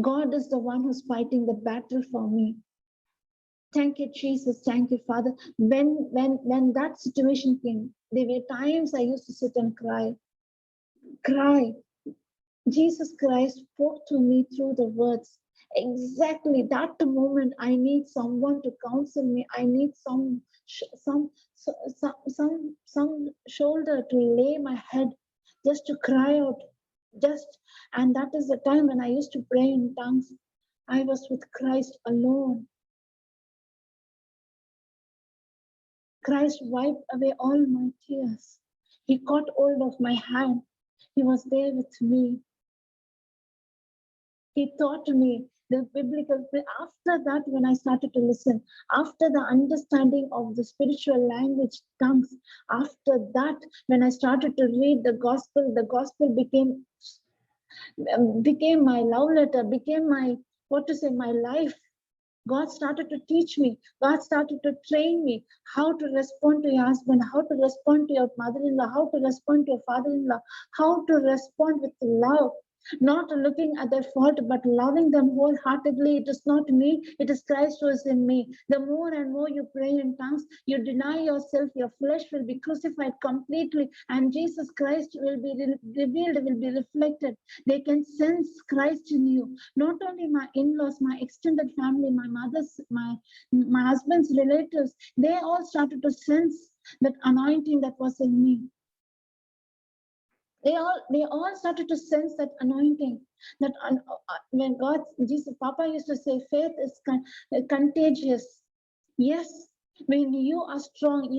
God is the one who's fighting the battle for me. Thank you, Jesus. Thank you, Father. When that situation came, there were times I used to sit and cry. Jesus Christ spoke to me through the words. Exactly that moment, I need someone to counsel me. I need some shoulder to lay my head, just to cry out. And that is the time when I used to pray in tongues. I was with Christ alone. Christ wiped away all my tears. He caught hold of my hand. He was there with me. He taught me the biblical. After that, when I started to listen, after the understanding of the spiritual language, tongues, after that, when I started to read the gospel became my love letter, became my, my life. God started to teach me. God started to train me how to respond to your husband, how to respond to your mother-in-law, how to respond to your father-in-law, how to respond with love. Not looking at their fault, but loving them wholeheartedly. It is not me, it is Christ who is in me. The more and more you pray in tongues, you deny yourself, your flesh will be crucified completely, and Jesus Christ will be revealed, will be reflected. They can sense Christ in you. Not only my in-laws, my extended family, my mother's, my husband's relatives, they all started to sense that anointing that was in me. They all started to sense that anointing. That when Jesus, Papa used to say, faith is contagious. Yes, when you are strong,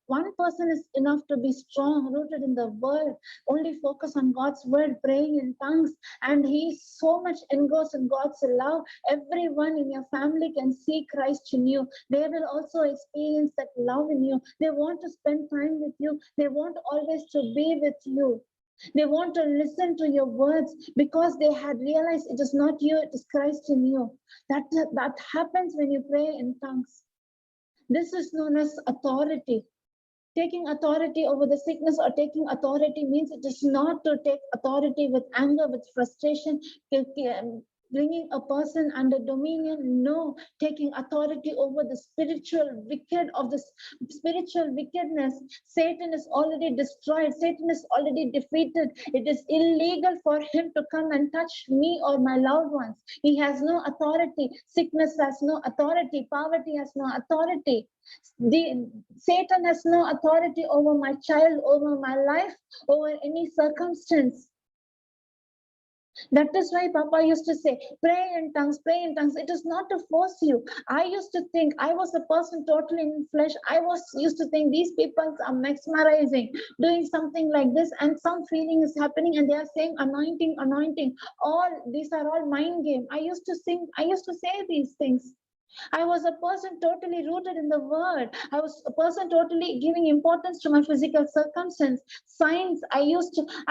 one person is enough to be strong, rooted in the word. Only focus on God's word, praying in tongues, and He so much engrossed in God's love. Everyone in your family can see Christ in you. They will also experience that love in you. They want to spend time with you. They want always to be with you. They want to listen to your words because they had realized it is not you, it is Christ in you. That happens when you pray in tongues. This is known as authority. Taking authority over the sickness or taking authority means it is not to take authority with anger, with frustration, bringing a person under dominion. No, taking authority over the spiritual wickedness. Satan is already destroyed. Satan is already defeated. It is illegal for him to come and touch me or my loved ones. He has no authority. Sickness has no authority. Poverty has no authority. Satan has no authority over my child, over my life, over any circumstance. That is why Papa used to say, pray in tongues, pray in tongues. It is not to force you. I used to think, I was a person totally in flesh. Used to think these people are mesmerizing, doing something like this, and some feeling is happening, and they are saying anointing, anointing. These are all mind game. I used to say these things. I was a person totally rooted in the word. I was a person totally giving importance to my physical circumstance. Science, I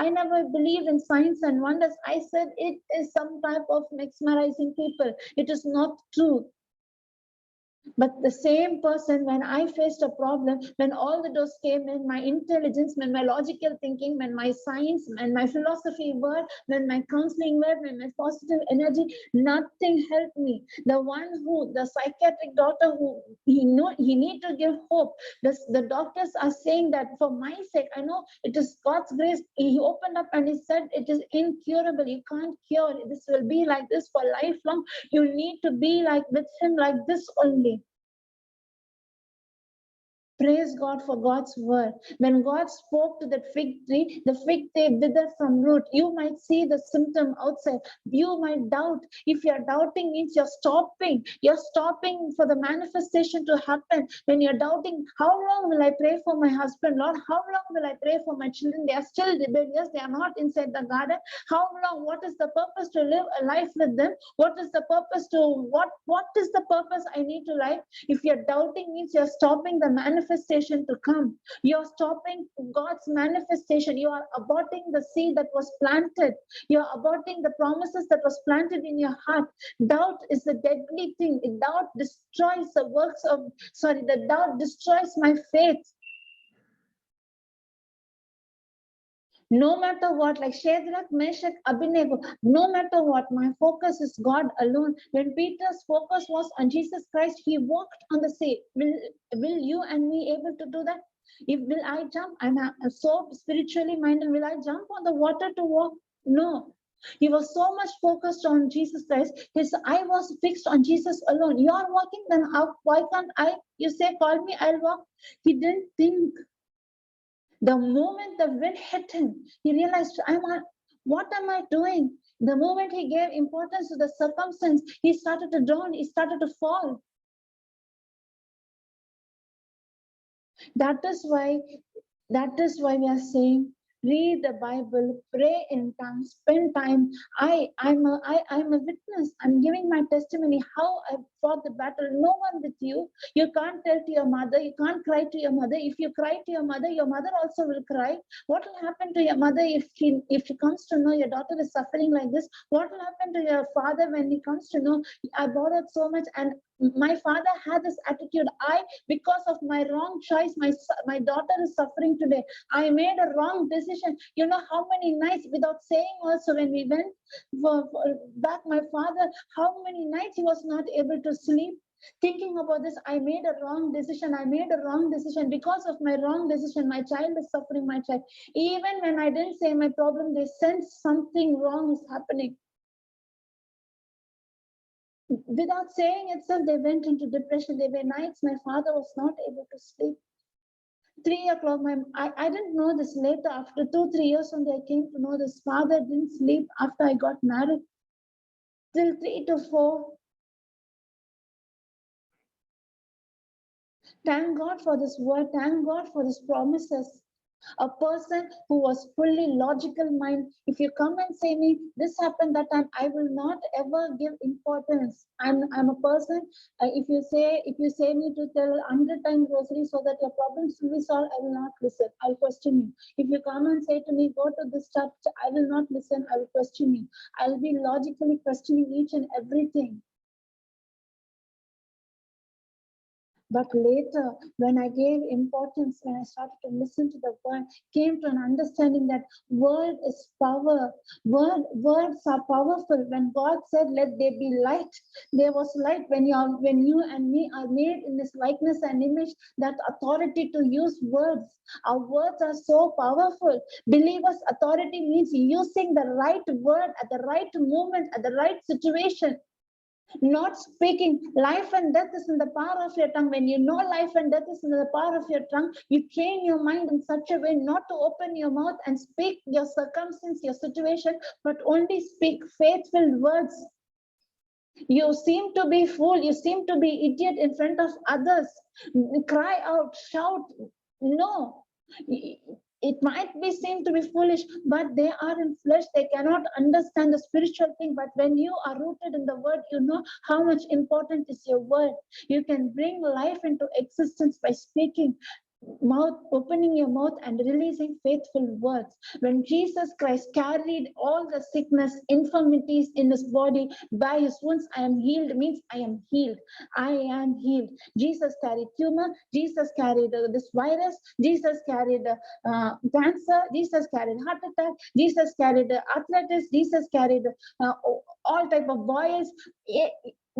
never believed in signs and wonders. I said it is some type of mesmerizing people. It is not true. But the same person, when I faced a problem, when all the doors came in, my intelligence, when my logical thinking, when my science, when my philosophy word, when my counseling word, when my positive energy, nothing helped me. The psychiatric doctor he need to give hope. The doctors are saying that for my sake, I know it is God's grace. He opened up and he said it is incurable. You can't cure. This will be like this for lifelong. You need to be with him like this only. Praise God for God's word. When God spoke to that fig tree, the fig tree withered from root. You might see the symptom outside. You might doubt. If you're doubting, means you're stopping. You're stopping for the manifestation to happen. When you're doubting, how long will I pray for my husband, Lord? How long will I pray for my children? They are still rebellious. They are not inside the garden. How long? What is the purpose to live a life with them? What is the purpose what is the purpose I need to life? If you're doubting, means you're stopping the manifestation to come. You're stopping God's manifestation. You are aborting the seed that was planted. You're aborting the promises that was planted in your heart. Doubt is a deadly thing. Doubt destroys the doubt destroys my faith. No matter what, like Shadrach, Meshach, Abednego, no matter what, my focus is God alone. When Peter's focus was on Jesus Christ, he walked on the sea. Will you and me able to do that? Will I jump? I'm so spiritually minded. Will I jump on the water to walk? No. He was so much focused on Jesus Christ. His eye was fixed on Jesus alone. You are walking, then why can't I? You say, call me, I'll walk. He didn't think. The moment the wind hit him, he realized, What am I doing? The moment he gave importance to the circumstance, he started to drown, he started to fall. That is why we are saying, read the Bible, pray in tongues, spend time. I'm a witness. I'm giving my testimony how I fought the battle. No one with you. You can't tell to your mother. You can't cry to your mother. If you cry to your mother also will cry. What will happen to your mother if she comes to know your daughter is suffering like this? What will happen to your father when he comes to know I borrowed so much and my father had this attitude? Because of my wrong choice, my daughter is suffering today. I made a wrong decision. You know how many nights without saying also when we went back, my father, how many nights he was not able to sleep. Thinking about this, I made a wrong decision. I made a wrong decision. Because of my wrong decision, my child is suffering, my child. Even when I didn't say my problem, they sense something wrong is happening. Without saying itself, they went into depression. There were nights my father was not able to sleep. 3 o'clock, I didn't know this later. After 2-3 years only, I came to know this. Father didn't sleep after I got married. Till 3 to 4. Thank God for this word. Thank God for these promises. A person who was fully logical mind, if you come and say me, this happened that time, I will not ever give importance. I'm a person, if you say me to tell 100 times grocery so that your problems will be solved, I will not listen. I'll question you. If you come and say to me, go to this church, I will not listen. I will question you. I'll be logically questioning each and everything. But later, when I gave importance, when I started to listen to the word, came to an understanding that word is power. Words are powerful. When God said, "Let there be light," there was light. When you and me are made in this likeness and image, that authority to use words. Our words are so powerful. Believers' authority means using the right word at the right moment, at the right situation. Not speaking. Life and death is in the power of your tongue. When you know life and death is in the power of your tongue, you train your mind in such a way not to open your mouth and speak your circumstance, your situation, but only speak faith-filled words. You seem to be fool, you seem to be idiot in front of others. Cry out, shout. No. It might be seem to be foolish, but they are in flesh. They cannot understand the spiritual thing. But when you are rooted in the word, you know how much important is your word. You can bring life into existence by speaking. Opening your mouth and releasing faithful words. When Jesus Christ carried all the sickness, infirmities in his body, by his wounds I am healed, means I am healed. I am healed. Jesus carried tumor. Jesus carried this virus. Jesus carried cancer. Jesus carried heart attack. Jesus carried arthritis. Jesus carried all type of boils.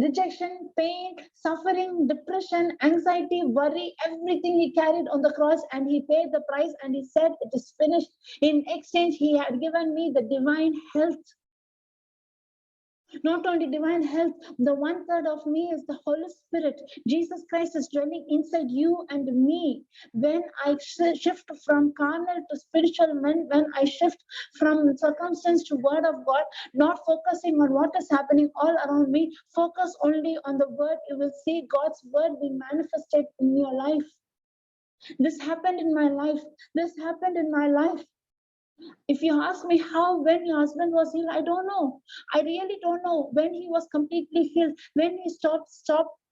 Rejection, pain, suffering, depression, anxiety, worry, everything he carried on the cross, and he paid the price and he said, "It is finished." In exchange, he had given me the divine health. Not only divine health, the 1/3 of me is the Holy Spirit. Jesus Christ is dwelling inside you and me. When I shift from carnal to spiritual, when I shift from circumstance to word of God, not focusing on what is happening all around me, focus only on the word, you will see God's word being manifested in your life. This happened in my life. This happened in my life. If you ask me how, when your husband was healed, I don't know. I really don't know when he was completely healed, when he stopped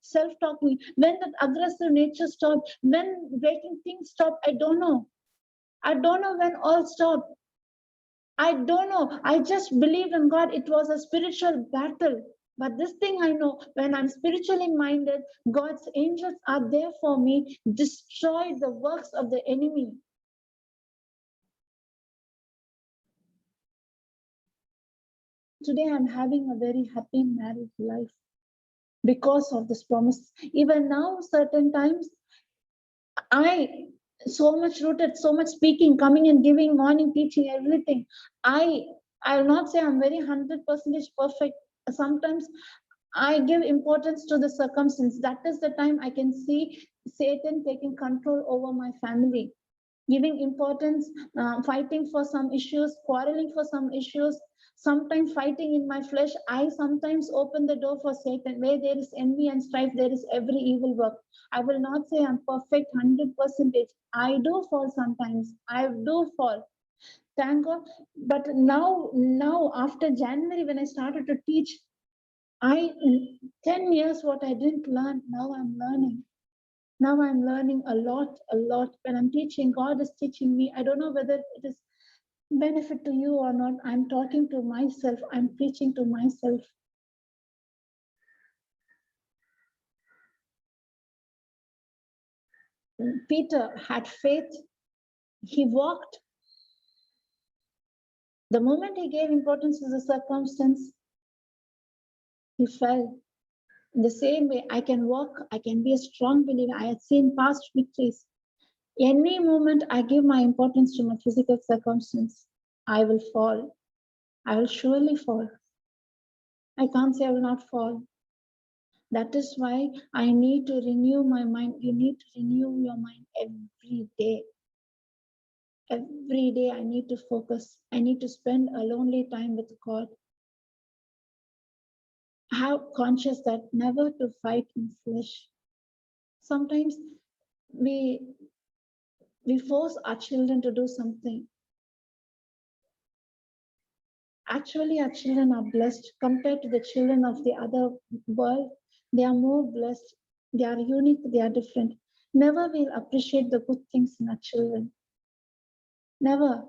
self-talking, when that aggressive nature stopped, when breaking things stopped. I don't know. I don't know when all stopped. I don't know. I just believed in God. It was a spiritual battle. But this thing I know, when I'm spiritually minded, God's angels are there for me, destroy the works of the enemy. Today I'm having a very happy married life because of this promise. Even now, certain times, I so much rooted, so much speaking, coming and giving, morning teaching, everything. I'll not say I'm very 100% perfect. Sometimes I give importance to the circumstance. That is the time I can see Satan taking control over my family. giving importance, fighting for some issues, quarreling for some issues, sometimes fighting in my flesh. I sometimes open the door for Satan. Where there is envy and strife, there is every evil work. I will not say I'm perfect 100%. I do fall sometimes. I do fall. Thank God. But now after January, when I started to teach, 10 years what I didn't learn, now I'm learning. Now I'm learning a lot. When I'm teaching, God is teaching me. I don't know whether it is benefit to you or not. I'm talking to myself. I'm preaching to myself. Peter had faith. He walked. The moment he gave importance to the circumstance, he fell. In the same way, I can walk. I can be a strong believer. I have seen past victories. Any moment I give my importance to my physical circumstance, I will fall. I will surely fall. I can't say I will not fall. That is why I need to renew my mind. You need to renew your mind every day. Every day I need to focus. I need to spend a lonely time with God. Have conscious that never to fight in flesh. Sometimes we force our children to do something. Actually, our children are blessed compared to the children of the other world. They are more blessed. They are unique. They are different. Never will appreciate the good things in our children. Never.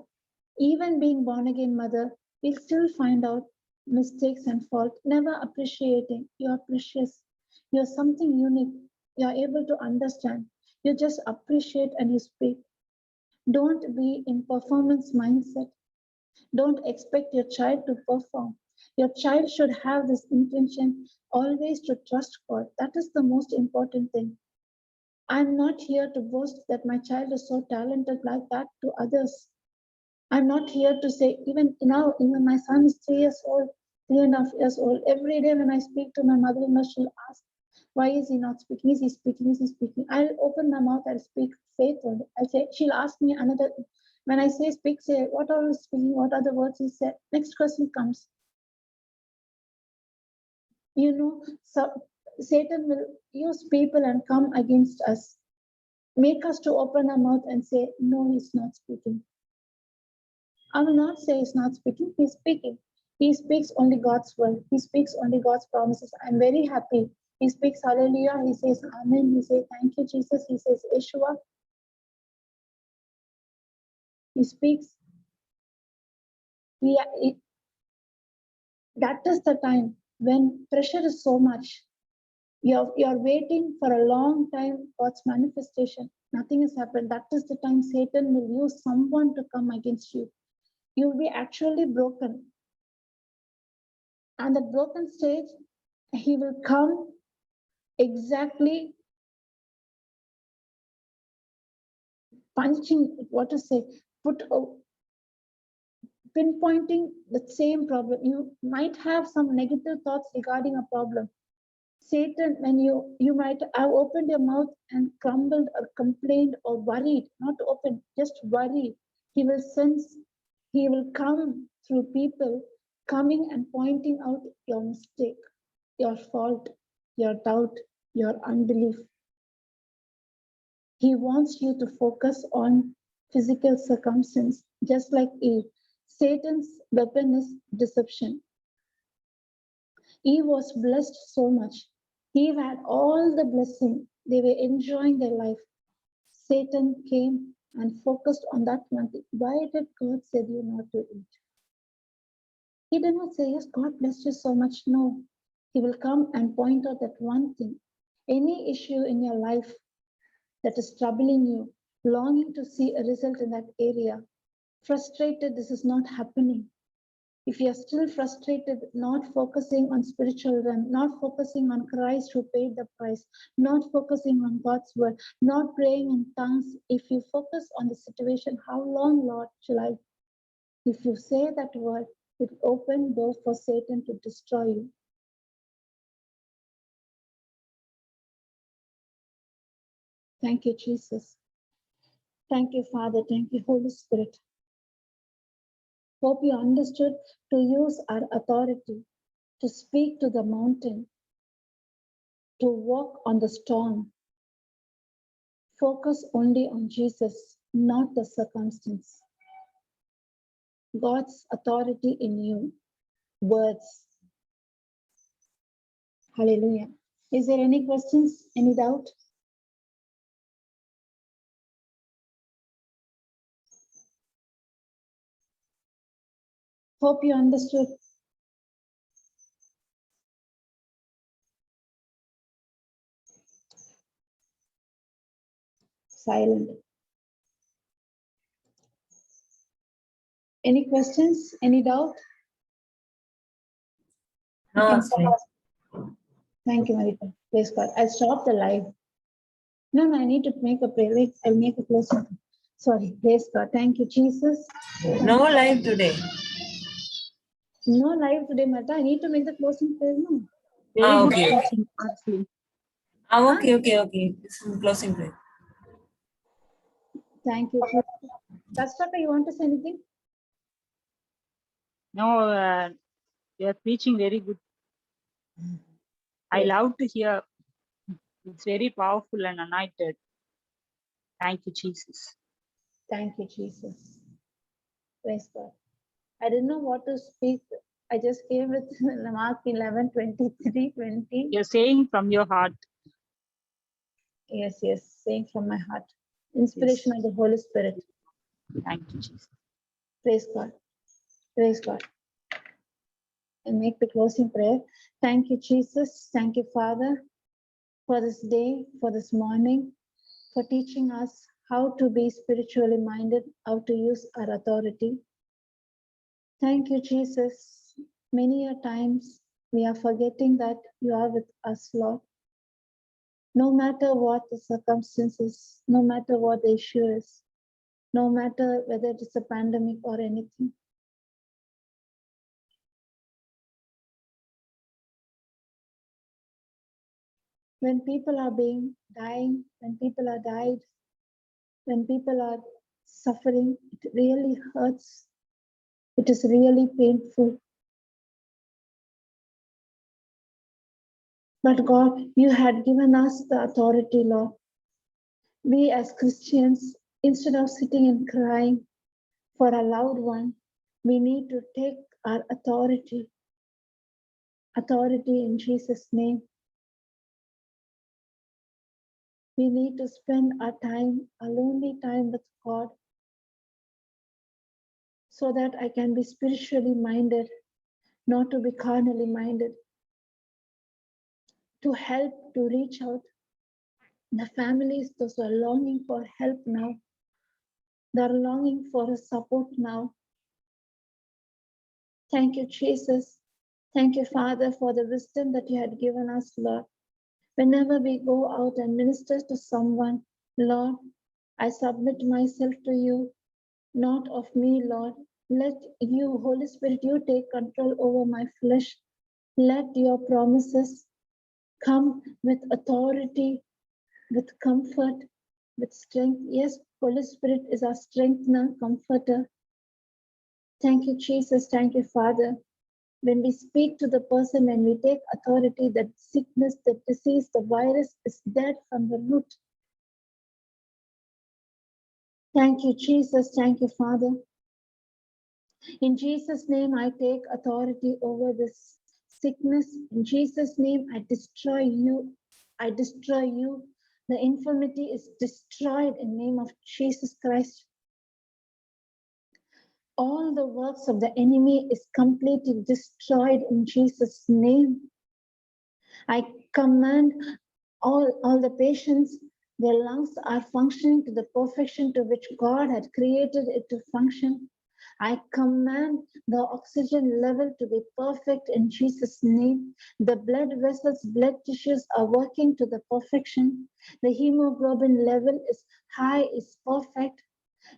Even being born again mother, we'll still find out mistakes and fault. Never appreciating. You are precious. You're something unique. You're able to understand. You just appreciate and you speak. Don't be in performance mindset. Don't expect your child to perform. Your child should have this intention always to trust God. That is the most important thing. I'm not here to boast that my child is so talented like that to others. I'm not here to say, even now, even my son is 3 years old, 3.5 years old. Every day when I speak to my mother-in-law, she'll ask, why is he not speaking? Is he speaking? Is he speaking? I'll open my mouth, I'll speak faith only. I'll say, she'll ask me another, when I say speak, say, what are you speaking? What are the words he said? Next question comes. You know, so Satan will use people and come against us, make us to open our mouth and say, no, he's not speaking. I will not say he's not speaking, he's speaking. He speaks only God's word. He speaks only God's promises. I'm very happy. He speaks hallelujah. He says amen. He says thank you, Jesus. He says Yeshua. He speaks. That is the time when pressure is so much. You're waiting for a long time God's manifestation. Nothing has happened. That is the time Satan will use someone to come against you. You will be actually broken. And the broken stage, he will come exactly punching, pinpointing the same problem. You might have some negative thoughts regarding a problem. Satan, when you might have opened your mouth and grumbled or complained or worried, not open, just worry. He will come through people coming and pointing out your mistake, your fault, your doubt, your unbelief. He wants you to focus on physical circumstance, just like Eve. Satan's weapon is deception. Eve was blessed so much. Eve had all the blessing. They were enjoying their life. Satan came and focused on that one thing. Why did God say you not to eat? He did not say, yes, God bless you so much. No. He will come and point out that one thing. Any issue in your life that is troubling you, longing to see a result in that area, frustrated, this is not happening. If you are still frustrated, not focusing on spiritual realm, not focusing on Christ who paid the price, not focusing on God's word, not praying in tongues, if you focus on the situation, how long, Lord, shall I? If you say that word, it will open door for Satan to destroy you. Thank you, Jesus. Thank you, Father. Thank you, Holy Spirit. Hope you understood to use our authority to speak to the mountain, to walk on the storm. Focus only on Jesus, not the circumstance. God's authority in you. Words. Hallelujah. Is there any questions? Any doubt? Hope you understood. Silent. Any questions? Any doubt? You No, can Swami. stop. Thank you, Marita. Praise God. I'll stop the live. No, I need to make a prayer. Wait, I'll make a closing. Sorry. Praise God. Thank you, Jesus. No live today. No live today, Marita. I need to make the closing prayer. No. Very good Okay. teaching, actually. Okay. It's closing prayer. Thank you, Jesus. Kastaka, you want to say anything? No, you are preaching very good. I Yes. love to hear. It's very powerful and anointed. Thank you, Jesus. Thank you, Jesus. Praise God. I didn't know what to speak. I just came with Mark 11, 23, 20. You're saying from your heart. Yes, saying from my heart. Inspiration of the Holy Spirit. Thank you, Jesus. Praise God. Praise God. And make the closing prayer. Thank you, Jesus. Thank you, Father, for this day, for this morning, for teaching us how to be spiritually minded, how to use our authority. Thank you, Jesus. Many a times we are forgetting that you are with us, Lord. No matter what the circumstances, no matter what the issue is, no matter whether it is a pandemic or anything. When people are dying, when people are died, when people are suffering, it really hurts. It is really painful. But God, you had given us the authority, Lord. We as Christians, instead of sitting and crying for a loved one, we need to take our authority in Jesus' name. We need to spend our time, our lonely time with God, so that I can be spiritually minded, not to be carnally minded, to help, to reach out. The families, those who are longing for help now, they're longing for a support now. Thank you, Jesus. Thank you, Father, for the wisdom that you had given us, Lord. Whenever we go out and minister to someone, Lord, I submit myself to you, not of me, Lord. Let you, Holy Spirit, you take control over my flesh. Let your promises come with authority, with comfort, with strength. Yes, Holy Spirit is our strengthener, comforter. Thank you, Jesus. Thank you, Father. When we speak to the person, when we take authority, that sickness, the disease, the virus is dead from the root. Thank you, Jesus. Thank you, Father. In Jesus' name, I take authority over this sickness. In Jesus' name, I destroy you. I destroy you. The infirmity is destroyed in the name of Jesus Christ. All the works of the enemy is completely destroyed in Jesus' name. I command all the patients, their lungs are functioning to the perfection to which God had created it to function. I command the oxygen level to be perfect in Jesus' name. The blood vessels, blood tissues are working to the perfection. The hemoglobin level is high, is perfect.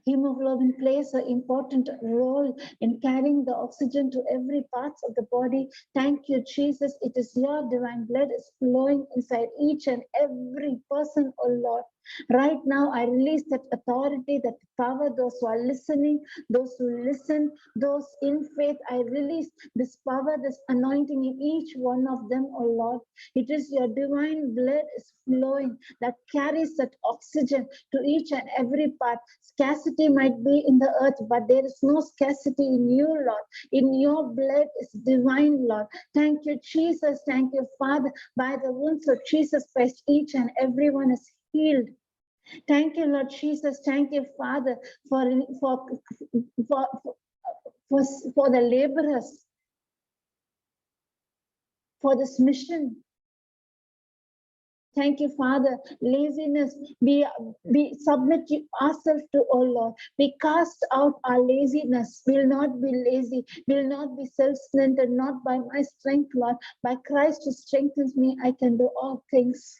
Hemoglobin plays an important role in carrying the oxygen to every part of the body. Thank you, Jesus. It is your divine blood is flowing inside each and every person, oh Lord. Right now, I release that authority, that power, those who are listening, those who listen, those in faith. I release this power, this anointing in each one of them, oh Lord. It is your divine blood is flowing that carries that oxygen to each and every part. Scarcity might be in the earth, but there is no scarcity in you, Lord. In your blood is divine, Lord. Thank you, Jesus. Thank you, Father. By the wounds of Jesus Christ, each and everyone is healed. Thank you, Lord Jesus. Thank you, Father, for the laborers, for this mission. Thank you, Father. Laziness, we submit ourselves to, oh Lord. We cast out our laziness. Will not be lazy. Will not be self-centered. Not by my strength, Lord. By Christ who strengthens me, I can do all things.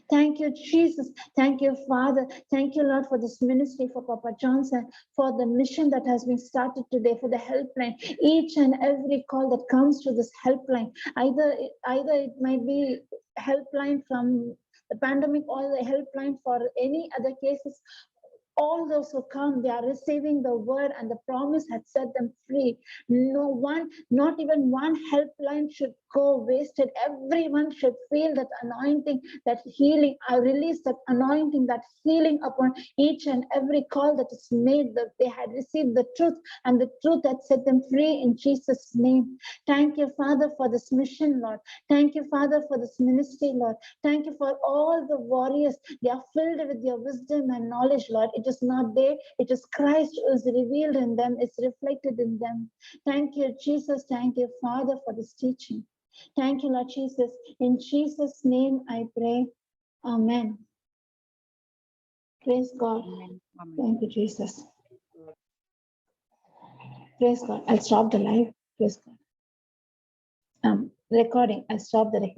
Thank you, Jesus. Thank you, Father. Thank you, Lord, for this ministry, for Papa Johnson, for the mission that has been started today, for the helpline. Each and every call that comes to this helpline, either it might be helpline from the pandemic or the helpline for any other cases. All those who come, they are receiving the word, and the promise had set them free. No one, not even one helpline should go wasted. Everyone should feel that anointing, that healing. I release that anointing, that healing upon each and every call that is made, that they had received the truth, and the truth that set them free in Jesus' name. Thank you, Father, for this mission, Lord. Thank you, Father, for this ministry, Lord. Thank you for all the warriors. They are filled with your wisdom and knowledge, Lord. It is not they, it is Christ who is revealed in them, it's reflected in them. Thank you, Jesus. Thank you, Father, for this teaching. Thank you, Lord Jesus. In Jesus' name I pray. Amen. Praise God. Amen. Amen. Thank you, Jesus. Praise God. I'll stop the live. Praise God. Recording. I'll stop the recording.